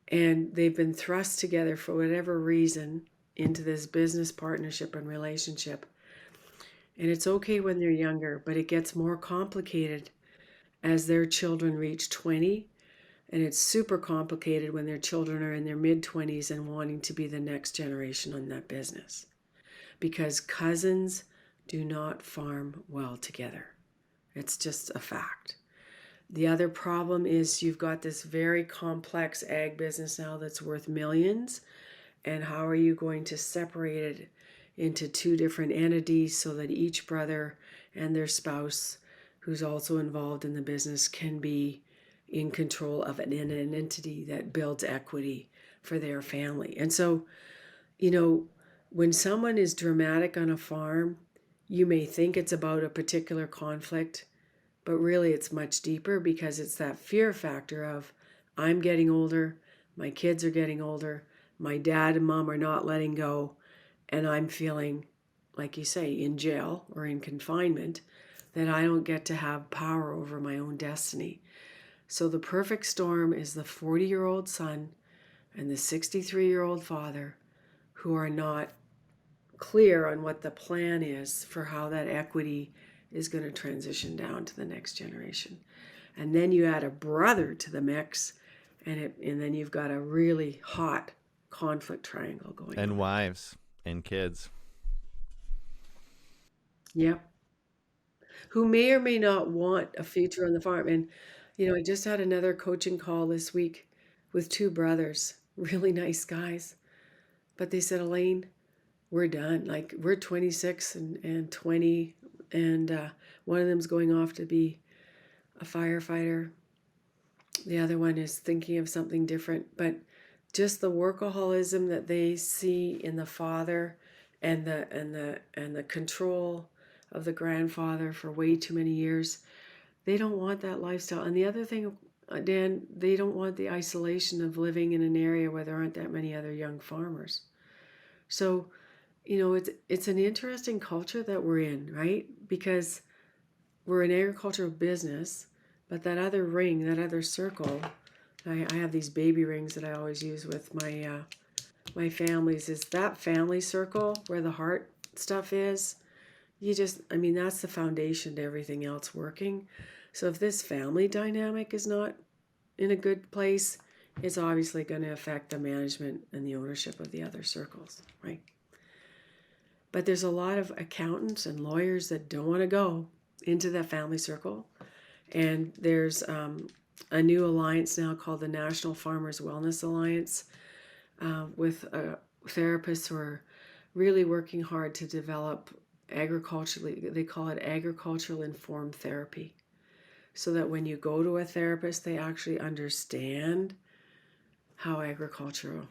and they've been thrust together for whatever reason into this business partnership and relationship. And it's okay when they're younger, but it gets more complicated as their children reach 20. And it's super complicated when their children are in their mid 20s and wanting to be the next generation on that business. Because cousins do not farm well together. It's just a fact. The other problem is you've got this very complex ag business now that's worth millions. And how are you going to separate it into two different entities so that each brother and their spouse, who's also involved in the business, can be in control of an entity that builds equity for their family? And so, when someone is dramatic on a farm, you may think it's about a particular conflict, but really it's much deeper, because it's that fear factor of, I'm getting older, my kids are getting older, my dad and mom are not letting go, and I'm feeling, like you say, in jail or in confinement, that I don't get to have power over my own destiny. So the perfect storm is the 40-year-old son and the 63-year-old father who are not clear on what the plan is for how that equity is going to transition down to the next generation. And then you add a brother to the mix, and then you've got a really hot conflict triangle going And on. wives and kids. Yep. Who may or may not want a future on the farm. And, I just had another coaching call this week with two brothers, really nice guys. But they said, Elaine, we're done. Like, we're 26 and 20, and one of them's going off to be a firefighter. The other one is thinking of something different. But just the workaholism that they see in the father, and the control of the grandfather for way too many years, they don't want that lifestyle. And the other thing, Dan, they don't want the isolation of living in an area where there aren't that many other young farmers. So, it's an interesting culture that we're in, right? Because we're an agricultural business, but that other ring, that other circle, I have these baby rings that I always use with my families, is that family circle where the heart stuff is. That's the foundation to everything else working. So if this family dynamic is not in a good place, it's obviously going to affect the management and the ownership of the other circles, right? But there's a lot of accountants and lawyers that don't want to go into that family circle. And there's a new alliance now called the National Farmers Wellness Alliance, with therapists who are really working hard to develop agriculturally, they call it agricultural informed therapy. so that when you go to a therapist, they actually understand how agriculture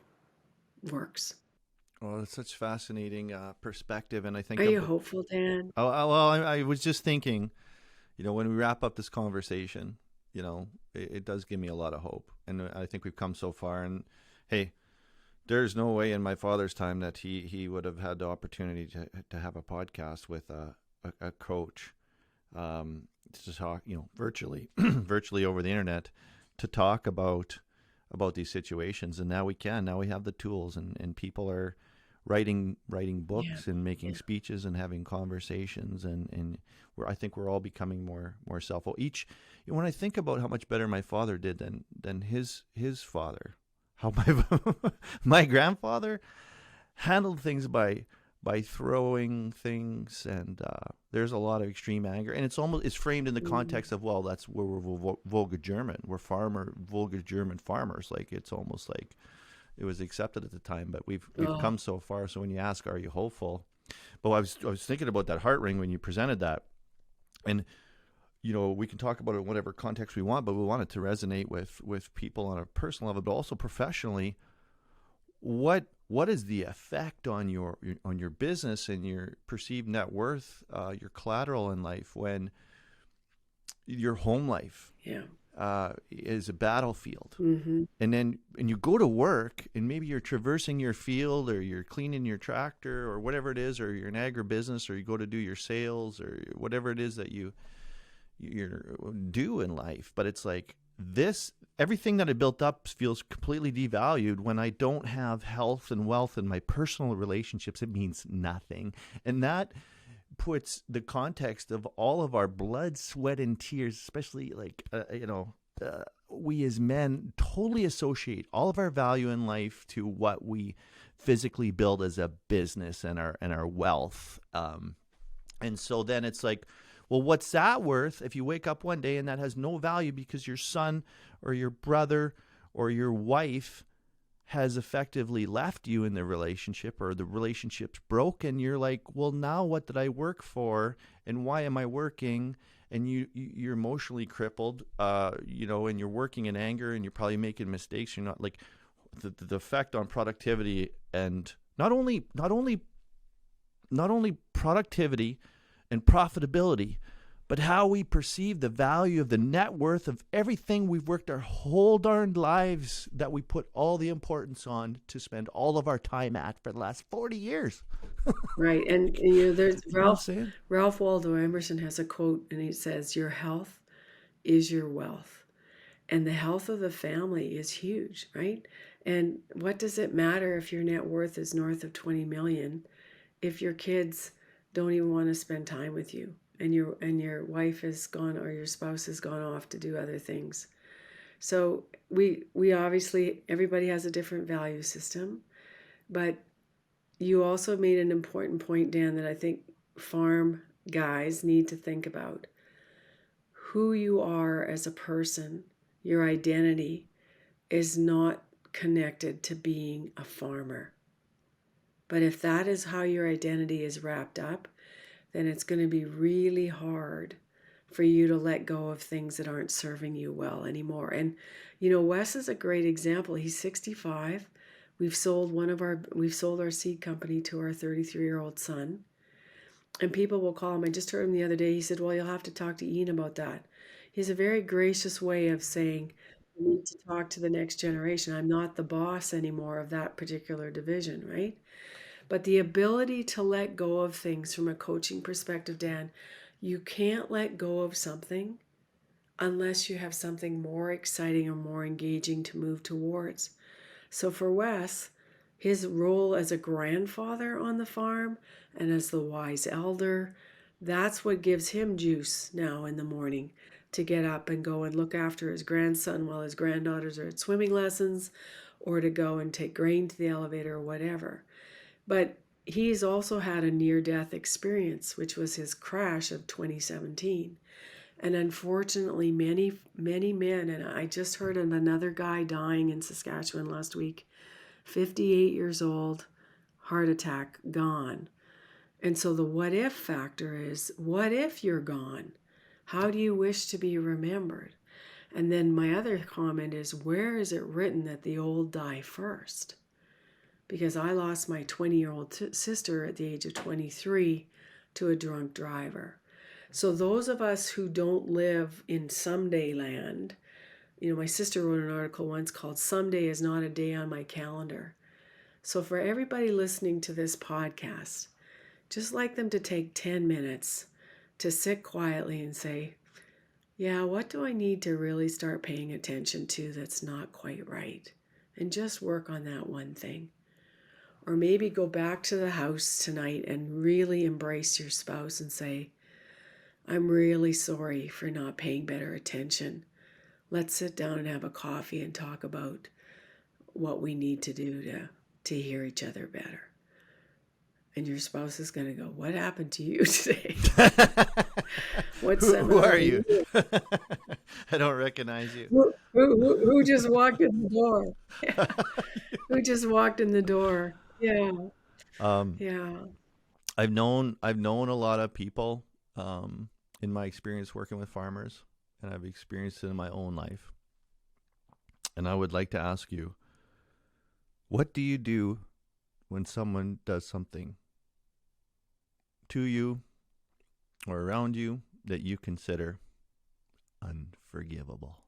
works. Well, it's such fascinating perspective, and I Are think you hopeful, Dan? well, I was just thinking, when we wrap up this conversation, it does give me a lot of hope, and I think we've come so far. And hey, there's no way in my father's time that he would have had the opportunity to have a podcast with a coach, to talk, virtually, virtually over the internet, to talk about these situations. And now we can. Now we have the tools, and people are writing Yeah. books and making Yeah. speeches and having conversations, and I think we're all becoming more self. Each, when I think about how much better my father did than his father, how my grandfather handled things by throwing things, and there's a lot of extreme anger, and it's framed in the Mm. context of, well, that's where we're vulgar German, we're vulgar German farmers. Like, it's almost like it was accepted at the time, but we've Oh, come so far. So when you ask, are you hopeful? But I was thinking about that heart ring when you presented that, and we can talk about it in whatever context we want, but we want it to resonate with people on a personal level, but also professionally. What is the effect on your business and your perceived net worth, your collateral in life, when your home life yeah. is a battlefield, Mm-hmm. and you go to work, and maybe you're traversing your field, or you're cleaning your tractor, or whatever it is, or you're in agribusiness, or you go to do your sales, or whatever it is that you do in life. But it's like, this everything that I built up feels completely devalued when I don't have health and wealth in my personal relationships. It means nothing. And that puts the context of all of our blood, sweat, and tears, especially, like, we as men totally associate all of our value in life to what we physically build as a business, and our wealth. And so then it's like, well, what's that worth if you wake up one day and that has no value because your son or your brother or your wife has effectively left you in the relationship, or the relationship's broken? You're like, well, now what did I work for, and why am I working? And you're emotionally crippled, and you're working in anger, and you're probably making mistakes. You're not, like, the effect on productivity, and not only productivity and profitability, but how we perceive the value of the net worth of everything we've worked our whole darned lives, that we put all the importance on to spend all of our time at for the last 40 years. Right. And there's You know what I'm saying? Ralph Waldo Emerson has a quote, and he says, "Your health is your wealth." And the health of the family is huge, right? And what does it matter if your net worth is north of 20 million if your kids don't even want to spend time with you, and your wife is gone, or your spouse has gone off to do other things? So we obviously, everybody has a different value system, but you also made an important point, Dan, that I think farm guys need to think about. Who you are as a person, your identity, is not connected to being a farmer. But if that is how your identity is wrapped up, then it's going to be really hard for you to let go of things that aren't serving you well anymore. And Wes is a great example. He's 65. We've sold our seed company to our 33-year-old son. And people will call him. I just heard him the other day. He said, "Well, you'll have to talk to Ian about that." He has a very gracious way of saying, "You need to talk to the next generation. I'm not the boss anymore of that particular division," right? But the ability to let go of things from a coaching perspective, Dan, you can't let go of something unless you have something more exciting or more engaging to move towards. So for Wes, his role as a grandfather on the farm and as the wise elder, that's what gives him juice now in the morning to get up and go and look after his grandson while his granddaughters are at swimming lessons, or to go and take grain to the elevator or whatever. But he's also had a near death experience, which was his crash of 2017. And unfortunately, many men, and I just heard of another guy dying in Saskatchewan last week, 58 years old, heart attack, gone. And so the what if factor is, what if you're gone? How do you wish to be remembered? And then my other comment is, where is it written that the old die first? Because I lost my 20-year-old sister at the age of 23 to a drunk driver. So those of us who don't live in someday land, my sister wrote an article once called "Someday is Not a Day on My Calendar." So for everybody listening to this podcast, just like them to take 10 minutes to sit quietly and say, yeah, what do I need to really start paying attention to that's not quite right? And just work on that one thing. Or maybe go back to the house tonight and really embrace your spouse and say, I'm really sorry for not paying better attention. Let's sit down and have a coffee and talk about what we need to do to hear each other better. And your spouse is going to go, what happened to you today? Who are you? I don't recognize you. Who just walked in the door? Yeah. Who just walked in the door? Yeah. Yeah. I've known a lot of people in my experience working with farmers, and I've experienced it in my own life. And I would like to ask you, what do you do when someone does something to you or around you that you consider unforgivable?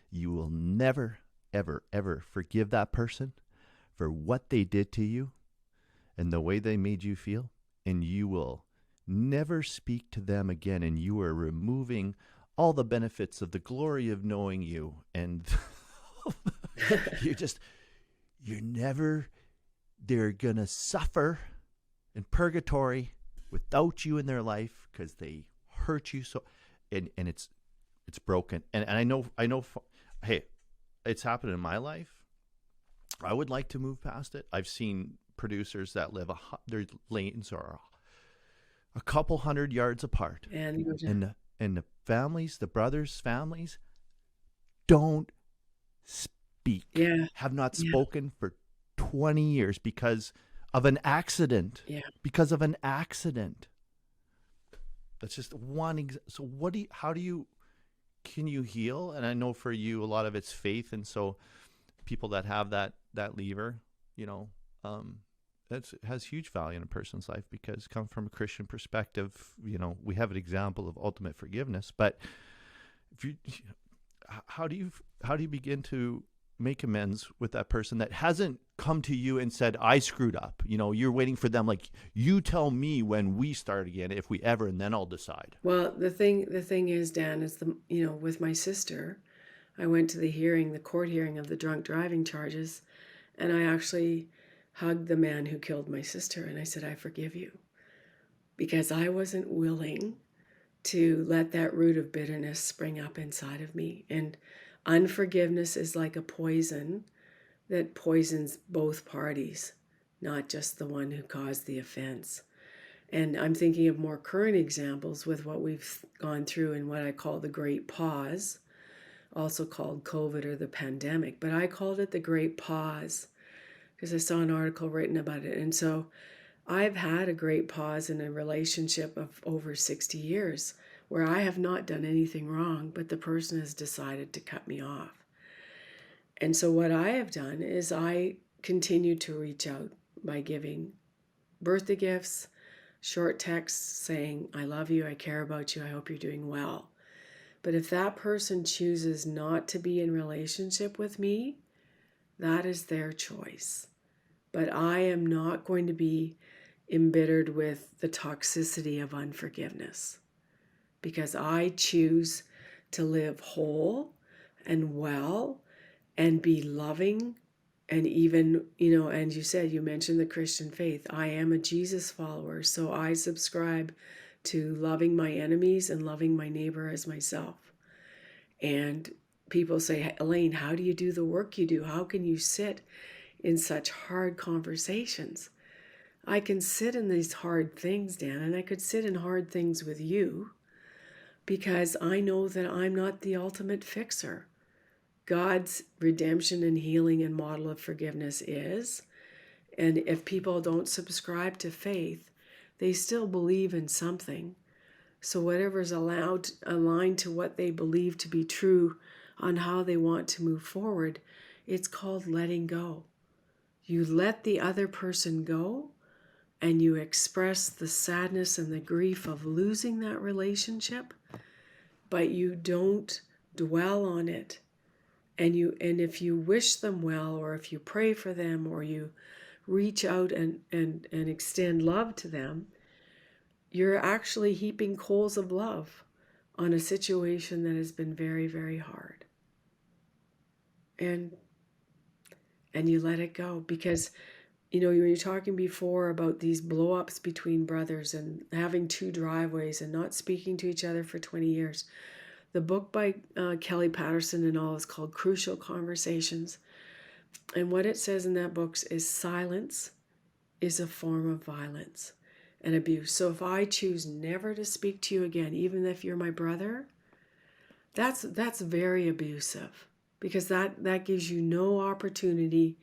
You will never, ever, ever forgive that person for what they did to you and the way they made you feel, and you will never speak to them again, and you are removing all the benefits of the glory of knowing you, and they're gonna suffer in purgatory without you in their life because they hurt you so, and it's broken, and I know, hey, it's happened in my life. I would like to move past it. I've seen producers that live their lanes are a couple 100 yards apart, and the families, the brothers' families, don't speak. Yeah. Have not spoken for 20 years because of an accident. Yeah. Because of an accident. That's just one. So can you heal? And I know for you, a lot of it's faith. And so people that have that lever, that has huge value in a person's life because come from a Christian perspective, we have an example of ultimate forgiveness. But how do you begin to make amends with that person that hasn't come to you and said, I screwed up? You're waiting for them, like, you tell me when we start again, if we ever, and then I'll decide. Well, the thing is, Dan, is with my sister, I went to the court hearing of the drunk driving charges, and I actually hugged the man who killed my sister, and I said, I forgive you, because I wasn't willing to let that root of bitterness spring up inside of me. And unforgiveness is like a poison that poisons both parties, not just the one who caused the offense. And I'm thinking of more current examples with what we've gone through in what I call the Great Pause, also called COVID or the pandemic. But I called it the Great Pause because I saw an article written about it. And so I've had a great pause in a relationship of over 60 years where I have not done anything wrong, but the person has decided to cut me off. And so what I have done is I continue to reach out by giving birthday gifts, short texts saying, I love you, I care about you, I hope you're doing well. But if that person chooses not to be in relationship with me, that is their choice. But I am not going to be embittered with the toxicity of unforgiveness because I choose to live whole and well and be loving. And even, and you mentioned the Christian faith. I am a Jesus follower, so I subscribe to loving my enemies and loving my neighbor as myself. And people say, Elaine, how do you do the work you do? How can you sit in such hard conversations? I can sit in these hard things, Dan, and I could sit in hard things with you because I know that I'm not the ultimate fixer. God's redemption and healing and model of forgiveness is, and if people don't subscribe to faith, they still believe in something. So whatever's allowed aligned to what they believe to be true on how they want to move forward, it's called letting go. You let the other person go and you express the sadness and the grief of losing that relationship, but you don't dwell on it. And if you wish them well, or if you pray for them, or you reach out and extend love to them, you're actually heaping coals of love on a situation that has been very, very hard. And you let it go, because when you're talking before about these blow-ups between brothers and having two driveways and not speaking to each other for 20 years. The book by Kelly Patterson and all is called Crucial Conversations. And what it says in that book is silence is a form of violence and abuse. So if I choose never to speak to you again, even if you're my brother, that's very abusive, because that gives you no opportunity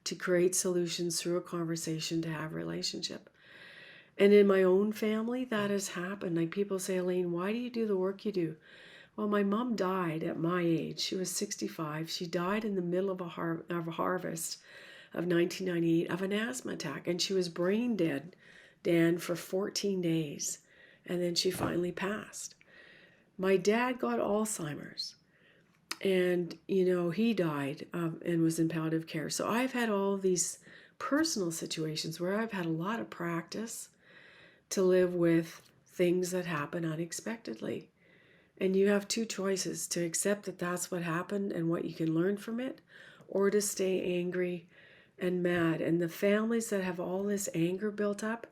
to create solutions through a conversation to have a relationship. And in my own family, that has happened. Like, people say, Elaine, why do you do the work you do? Well, my mom died at my age. She was 65. She died in the middle of a harvest of 1998 of an asthma attack, and she was brain dead, Dan, for 14 days. And then she finally passed. My dad got Alzheimer's, and he died and was in palliative care. So I've had all of these personal situations where I've had a lot of practice to live with things that happen unexpectedly. And you have two choices: to accept that that's what happened and what you can learn from it, or to stay angry and mad. And the families that have all this anger built up,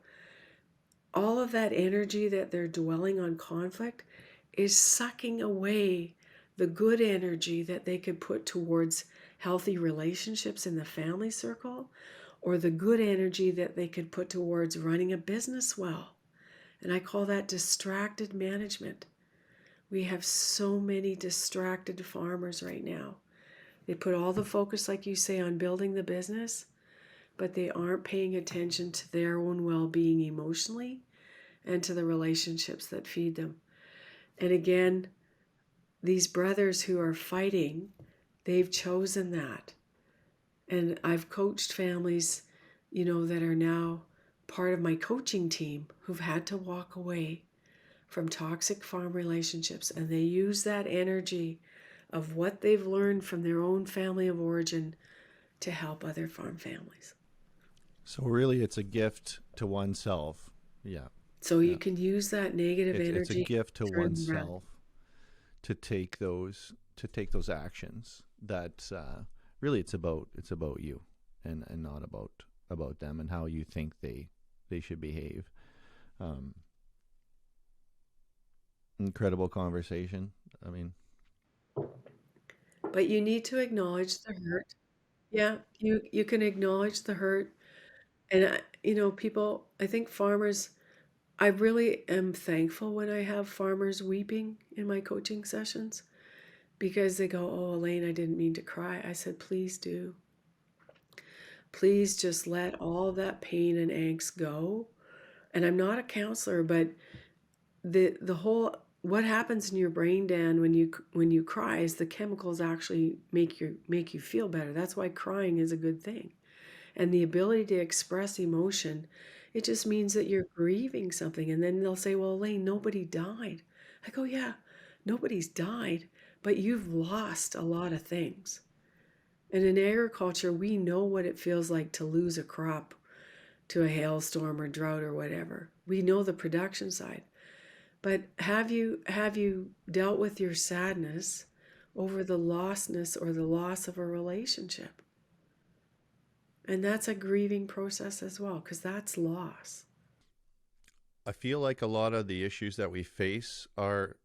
all of that energy that they're dwelling on conflict is sucking away the good energy that they could put towards healthy relationships in the family circle, or the good energy that they could put towards running a business well. And I call that distracted management. We have so many distracted farmers right now. They put all the focus, like you say, on building the business, but they aren't paying attention to their own well-being emotionally and to the relationships that feed them. And again, these brothers who are fighting, they've chosen that. And I've coached families, that are now part of my coaching team, who've had to walk away from toxic farm relationships, and they use that energy of what they've learned from their own family of origin to help other farm families. So really, it's a gift to oneself. Yeah. So you can use that negative energy. It's a gift to oneself to take those actions. That really, it's about you, and not about them and how you think they should behave. Incredible conversation. I mean, but you need to acknowledge the hurt. Yeah, you can acknowledge the hurt. And people, I think farmers, I really am thankful when I have farmers weeping in my coaching sessions, because they go, "Oh, Elaine, I didn't mean to cry." I said, "Please do. Please just let all that pain and angst go." And I'm not a counselor, but the whole, what happens in your brain, Dan, when you cry, is the chemicals actually make you feel better. That's why crying is a good thing. And the ability to express emotion, it just means that you're grieving something. And then they'll say, "Well, Elaine, nobody died." I go, "Yeah, nobody's died, but you've lost a lot of things." And in agriculture, we know what it feels like to lose a crop to a hailstorm or drought or whatever. We know the production side. But have you dealt with your sadness over the lostness or the loss of a relationship? And that's a grieving process as well, because that's loss. I feel like a lot of the issues that we face are,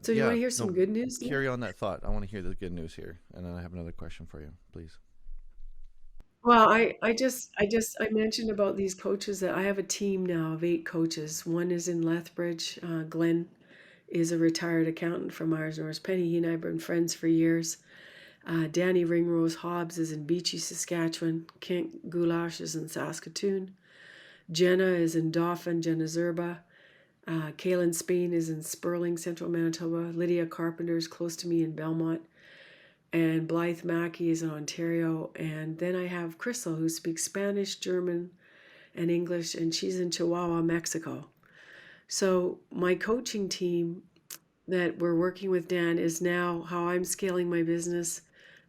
So you want to hear some good news? Carry on that thought. I want to hear the good news here, and then I have another question for you, please. Well, I mentioned about these coaches, that I have a team now of 8 coaches. One is in Lethbridge. Glenn is a retired accountant from Myers Norris Penny. He and I have been friends for years. Danny Ringrose Hobbs is in Beachy, Saskatchewan. Kent Goulash is in Saskatoon. Jenna is in Dauphin, Jenna Zerba. Kaylin Spain is in Sperling, Central Manitoba. Lydia Carpenter is close to me in Belmont. And Blythe Mackey is in Ontario. And then I have Crystal, who speaks Spanish, German, and English, and she's in Chihuahua, Mexico. So my coaching team that we're working with, Dan, is now how I'm scaling my business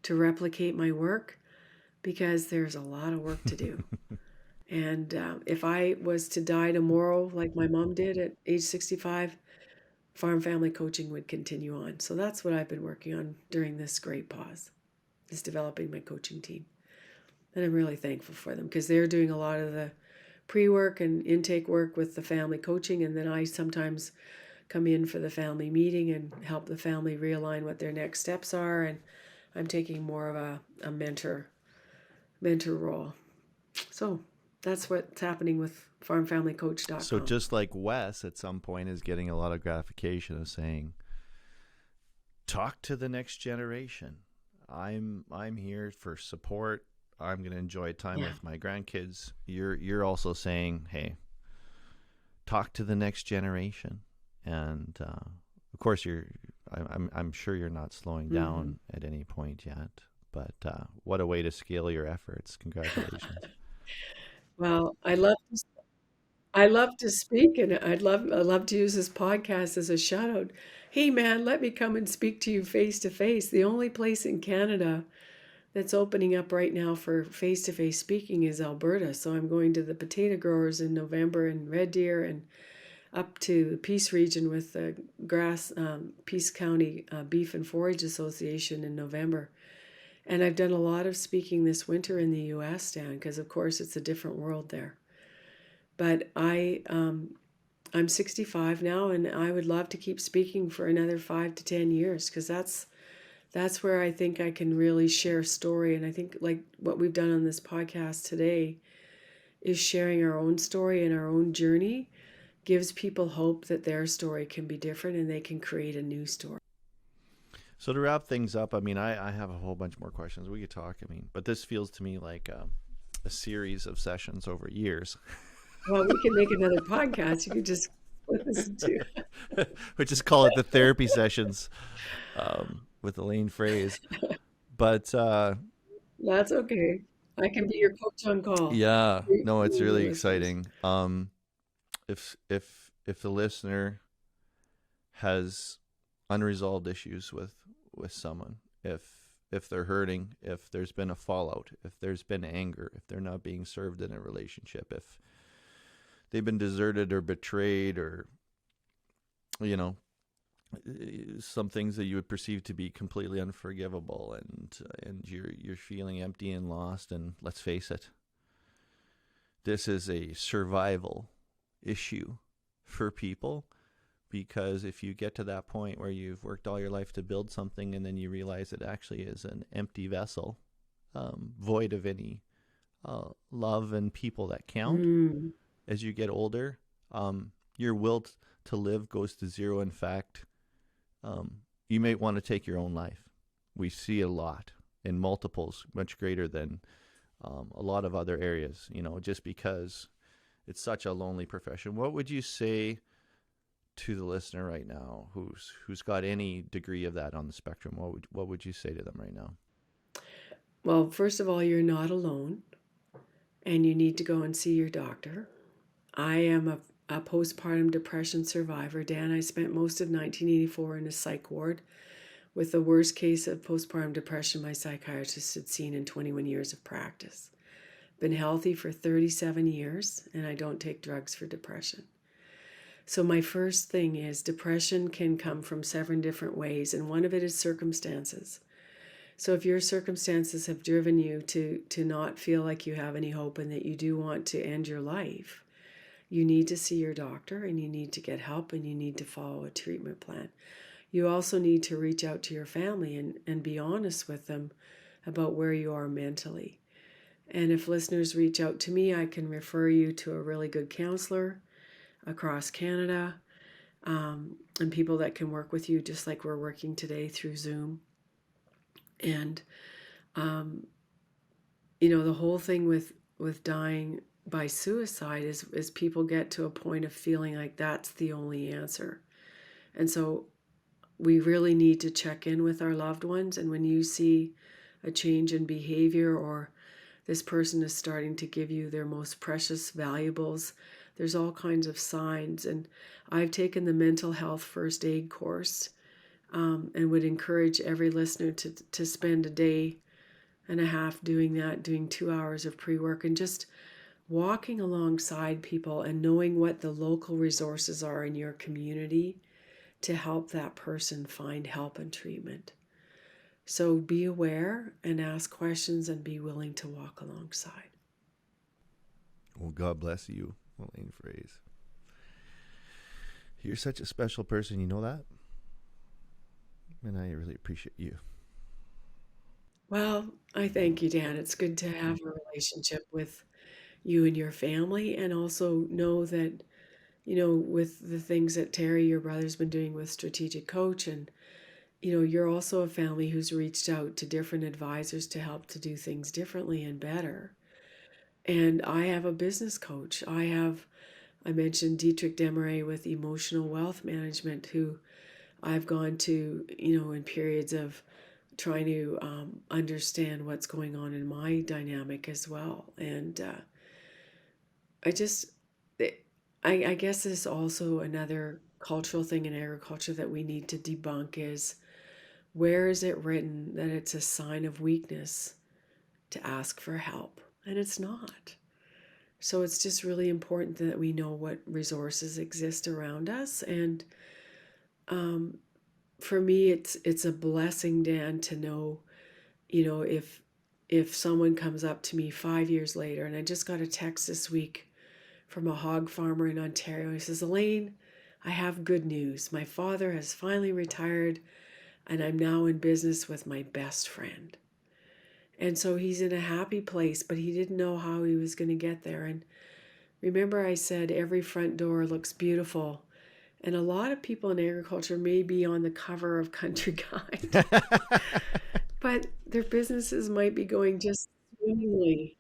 to replicate my work, because there's a lot of work to do. And if I was to die tomorrow, like my mom did at age 65, farm family coaching would continue on. So that's what I've been working on during this great pause, is developing my coaching team. And I'm really thankful for them, because they're doing a lot of the pre-work and intake work with the family coaching. And then I sometimes come in for the family meeting and help the family realign what their next steps are. And I'm taking more of a mentor role. So that's what's happening with farmfamilycoach.com. So just like Wes at some point is getting a lot of gratification of saying, talk to the next generation. I'm here for support. I'm going to enjoy time with my grandkids. You're also saying, hey, talk to the next generation. And of course, I'm sure you're not slowing down at any point yet. But what a way to scale your efforts! Congratulations. Well, I love to speak, and I love to use this podcast as a shout out. Hey man, let me come and speak to you face to face. The only place in Canada that's opening up right now for face to face speaking is Alberta. So I'm going to the potato growers in November in Red Deer, and up to the Peace region with the Peace County Beef and Forage Association in November. And I've done a lot of speaking this winter in the US, Dan, because of course it's a different world there. But I'm 65 now, and I would love to keep speaking for another 5 to 10 years, because that's where I think I can really share story. And I think, like what we've done on this podcast today, is sharing our own story and our own journey gives people hope that their story can be different and they can create a new story. So to wrap things up, I mean, I have a whole bunch more questions. We could talk, I mean, but this feels to me like a series of sessions over years. Well, we can make another podcast. You could just listen to. We just call it the therapy sessions with Elaine Froese. But that's okay. I can be your coach on call. Yeah, no, it's really exciting. If the listener has unresolved issues with someone, if they're hurting, if there's been a fallout, if there's been anger, if they're not being served in a relationship, if they've been deserted or betrayed, or some things that you would perceive to be completely unforgivable, and you're feeling empty and lost, and let's face it, this is a survival issue for people. Because if you get to that point where you've worked all your life to build something, and then you realize it actually is an empty vessel, void of any love and people that count, as you get older, your will to live goes to zero. In fact, you may want to take your own life. We see a lot in multiples, much greater than a lot of other areas, just because it's such a lonely profession. What would you say to the listener right now who's got any degree of that on the spectrum? What would you say to them right now? Well, first of all, you're not alone, and you need to go and see your doctor. I am a postpartum depression survivor, Dan. I spent most of 1984 in a psych ward with the worst case of postpartum depression my psychiatrist had seen in 21 years of practice. Been healthy for 37 years, and I don't take drugs for depression. So my first thing is, depression can come from 7 different ways, and one of it is circumstances. So if your circumstances have driven you to not feel like you have any hope and that you do want to end your life, you need to see your doctor, and you need to get help, and you need to follow a treatment plan. You also need to reach out to your family and be honest with them about where you are mentally. And if listeners reach out to me, I can refer you to a really good counselor across Canada, and people that can work with you just like we're working today through Zoom. And the whole thing with dying by suicide is people get to a point of feeling like that's the only answer. And so we really need to check in with our loved ones. And when you see a change in behavior, or this person is starting to give you their most precious valuables, there's all kinds of signs. And I've taken the mental health first aid course, and would encourage every listener to spend a day and a half doing that, doing 2 hours of pre-work and just walking alongside people and knowing what the local resources are in your community to help that person find help and treatment. So be aware and ask questions and be willing to walk alongside. Well, God bless you, Elaine Froese. You're such a special person, you know that? And I really appreciate you. Well, I thank you, Dan. It's good to have a relationship with you and your family, and also know that, with the things that Terry, your brother's been doing with Strategic Coach, and, you're also a family who's reached out to different advisors to help to do things differently and better. And I have a business coach. I mentioned Dietrich Demaray with Emotional Wealth Management, who I've gone to, in periods of trying to understand what's going on in my dynamic as well. And I just, I guess there's also another cultural thing in agriculture that we need to debunk is, where is it written that it's a sign of weakness to ask for help? And it's not. So it's just really important that we know what resources exist around us. And for me, it's a blessing, Dan, to know, if someone comes up to me 5 years later, and I just got a text this week from a hog farmer in Ontario. He says, Elaine, I have good news. My father has finally retired, and I'm now in business with my best friend. And so he's in a happy place, but he didn't know how he was going to get there. And remember, I said every front door looks beautiful. And a lot of people in agriculture may be on the cover of Country Guide, but their businesses might be going just swimmingly.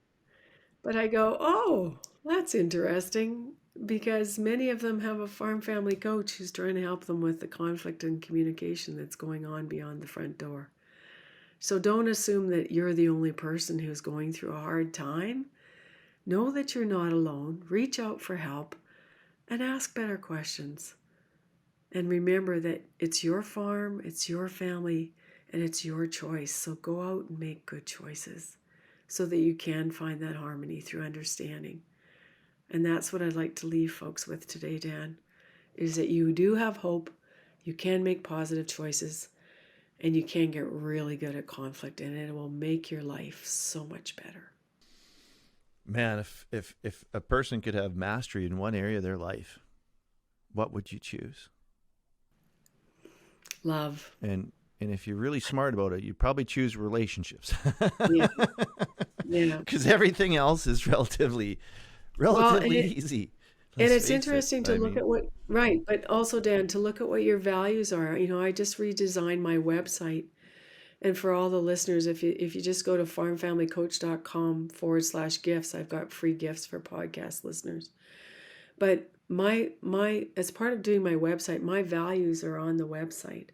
But I go, oh, that's interesting, because many of them have a farm family coach who's trying to help them with the conflict and communication that's going on beyond the front door. So don't assume that you're the only person who's going through a hard time. Know that you're not alone. Reach out for help and ask better questions. And remember that it's your farm, it's your family, and it's your choice. So go out and make good choices so that you can find that harmony through understanding. And that's what I'd like to leave folks with today, Dan, is that you do have hope, you can make positive choices, and you can get really good at conflict, and it will make your life so much better. Man, if a person could have mastery in one area of their life, what would you choose? Love. And if you're really smart about it, you probably choose relationships. Yeah. Yeah. Because everything else is relatively easy. And it's interesting to look at what, right, but also, Dan, to look at what your values are. I just redesigned my website. And for all the listeners, if you just go to farmfamilycoach.com/gifts, I've got free gifts for podcast listeners. But my as part of doing my website, my values are on the website.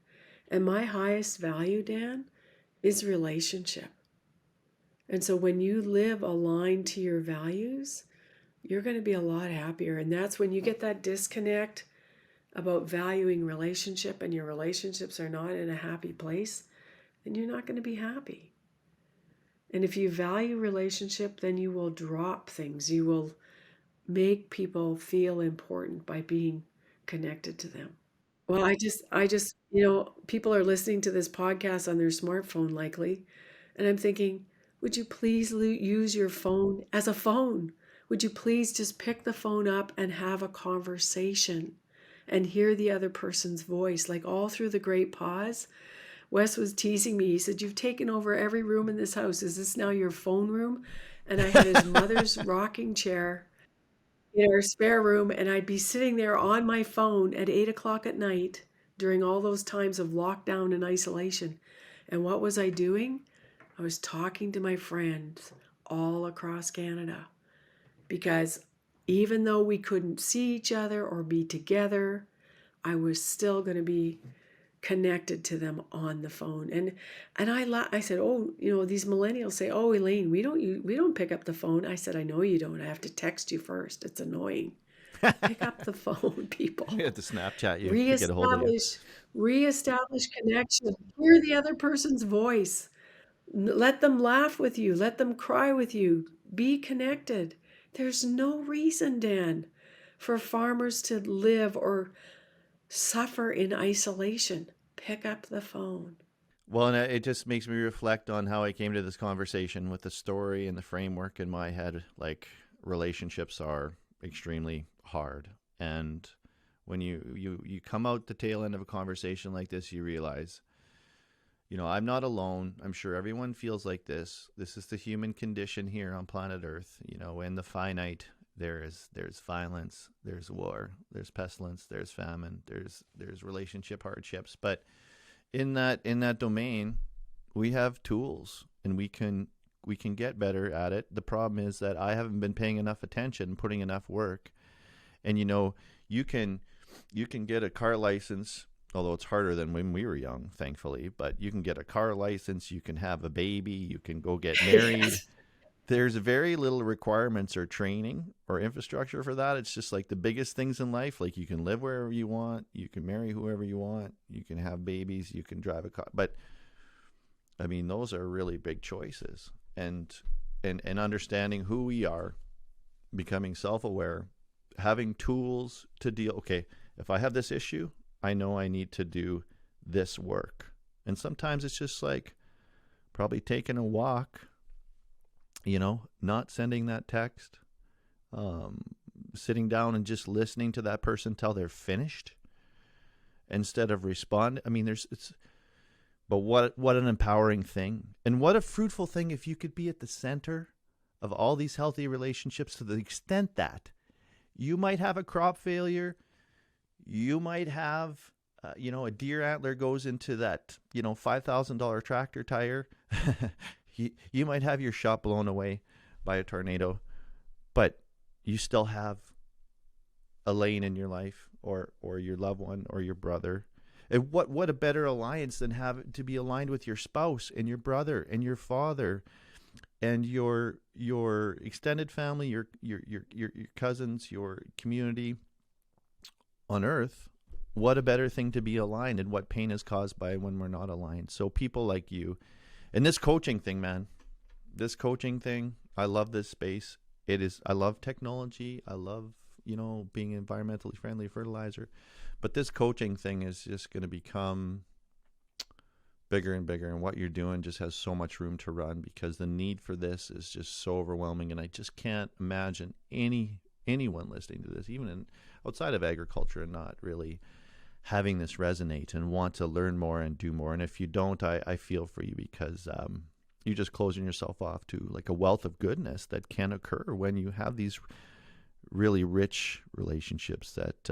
And my highest value, Dan, is relationship. And so when you live aligned to your values, you're going to be a lot happier. And that's when you get that disconnect about valuing relationship, and your relationships are not in a happy place, then you're not going to be happy. And if you value relationship, then you will drop things. You will make people feel important by being connected to them. Well, I just, people are listening to this podcast on their smartphone likely. And I'm thinking, would you please use your phone as a phone? Would you please just pick the phone up and have a conversation and hear the other person's voice? Like all through the great pause, Wes was teasing me. He said, you've taken over every room in this house. Is this now your phone room? And I had his mother's rocking chair in our spare room, and I'd be sitting there on my phone at 8 o'clock at night during all those times of lockdown and isolation. And what was I doing? I was talking to my friends all across Canada. because even though we couldn't see each other or be together, I was still going to be connected to them on the phone. And I said, oh, these millennials say, oh, Elaine, we don't pick up the phone. I said, I know you don't. I have to text you first. It's annoying. Pick up the phone, people. We have to Snapchat you to get a hold of you. Reestablish connection. Hear the other person's voice. Let them laugh with you. Let them cry with you. Be connected. There's no reason, Dan, for farmers to live or suffer in isolation. Pick up the phone. Well, and it just makes me reflect on how I came to this conversation with the story and the framework in my head. Like, relationships are extremely hard. And when you come out the tail end of a conversation like this, you realize, I'm not alone. I'm sure everyone feels like this. This is the human condition here on planet Earth. In the finite, there's violence, there's war, there's pestilence, there's famine, there's relationship hardships. But in that domain, we have tools, and we can get better at it. The problem is that I haven't been paying enough attention, putting enough work. And you can get a car license, although it's harder than when we were young, thankfully. But you can get a car license, you can have a baby, you can go get married. Yes. There's very little requirements or training or infrastructure for that. It's just like the biggest things in life. Like, you can live wherever you want, you can marry whoever you want, you can have babies, you can drive a car. But I mean, those are really big choices. And understanding who we are, becoming self-aware, having tools to deal. Okay, if I have this issue, I know I need to do this work. And sometimes it's just like probably taking a walk, not sending that text, sitting down and just listening to that person till they're finished instead of respond. I mean, but what an empowering thing, and what a fruitful thing if you could be at the center of all these healthy relationships, to the extent that you might have a crop failure, you might have, a deer antler goes into that, $5,000 tractor tire. You might have your shop blown away by a tornado, but you still have Elaine in your life, or your loved one, or your brother. And what a better alliance than have to be aligned with your spouse and your brother and your father and your extended family, your cousins, your community on earth. What a better thing to be aligned, and what pain is caused by when we're not aligned. So people like you, and this coaching thing, man, I love this space. I love technology. I love, being environmentally friendly fertilizer, but this coaching thing is just going to become bigger and bigger. And what you're doing just has so much room to run, because the need for this is just so overwhelming. And I just can't imagine anyone listening to this, even outside of agriculture, and not really having this resonate and want to learn more and do more. And if you don't, I feel for you, because you're just closing yourself off to like a wealth of goodness that can occur when you have these really rich relationships that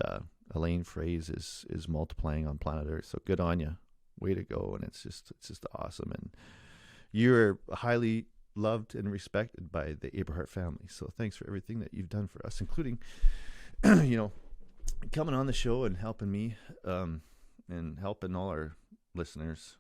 Elaine Froese is multiplying on planet Earth. So good on you. Way to go. And it's just awesome. And you're highly loved and respected by the Aberhart family. So thanks for everything that you've done for us, including, coming on the show and helping me, and helping all our listeners,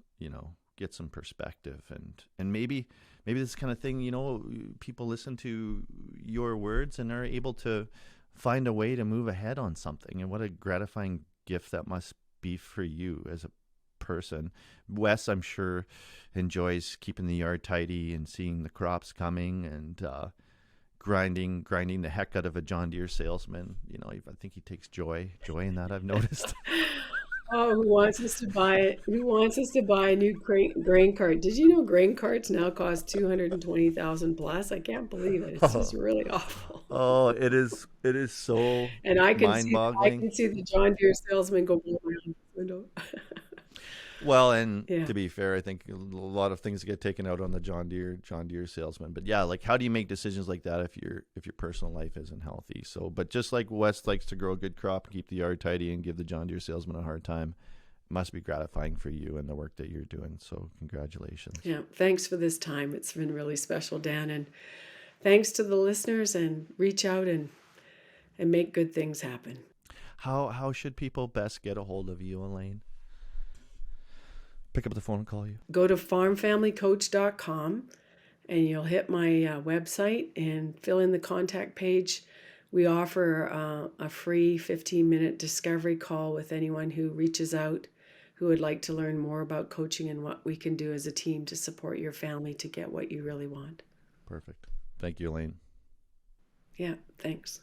get some perspective. And maybe this kind of thing, people listen to your words and are able to find a way to move ahead on something. And what a gratifying gift that must be for you as a person. Wes, I'm sure, enjoys keeping the yard tidy and seeing the crops coming, and grinding the heck out of a John Deere salesman. I think he takes joy in that, I've noticed. Oh, who wants us to buy it? Who wants us to buy a new grain cart? Did you know grain carts now cost $220,000 plus? I can't believe it. It's just really awful. Oh, it is so and I can mind-boggling. see the John Deere salesman go around the window. Well, and Yeah. to be fair, I think a lot of things get taken out on the John Deere salesman. But yeah, like, how do you make decisions like that if your personal life isn't healthy? So, but just like Wes likes to grow a good crop and keep the yard tidy and give the John Deere salesman a hard time, it must be gratifying for you and the work that you're doing. So congratulations. Yeah. Thanks for this time. It's been really special, Dan. And thanks to the listeners, and reach out and make good things happen. How should people best get a hold of you, Elaine? Pick up the phone and call you. Go to farmfamilycoach.com and you'll hit my website and fill in the contact page. We offer a free 15-minute discovery call with anyone who reaches out who would like to learn more about coaching and what we can do as a team to support your family to get what you really want. Perfect. Thank you, Elaine. Yeah, thanks.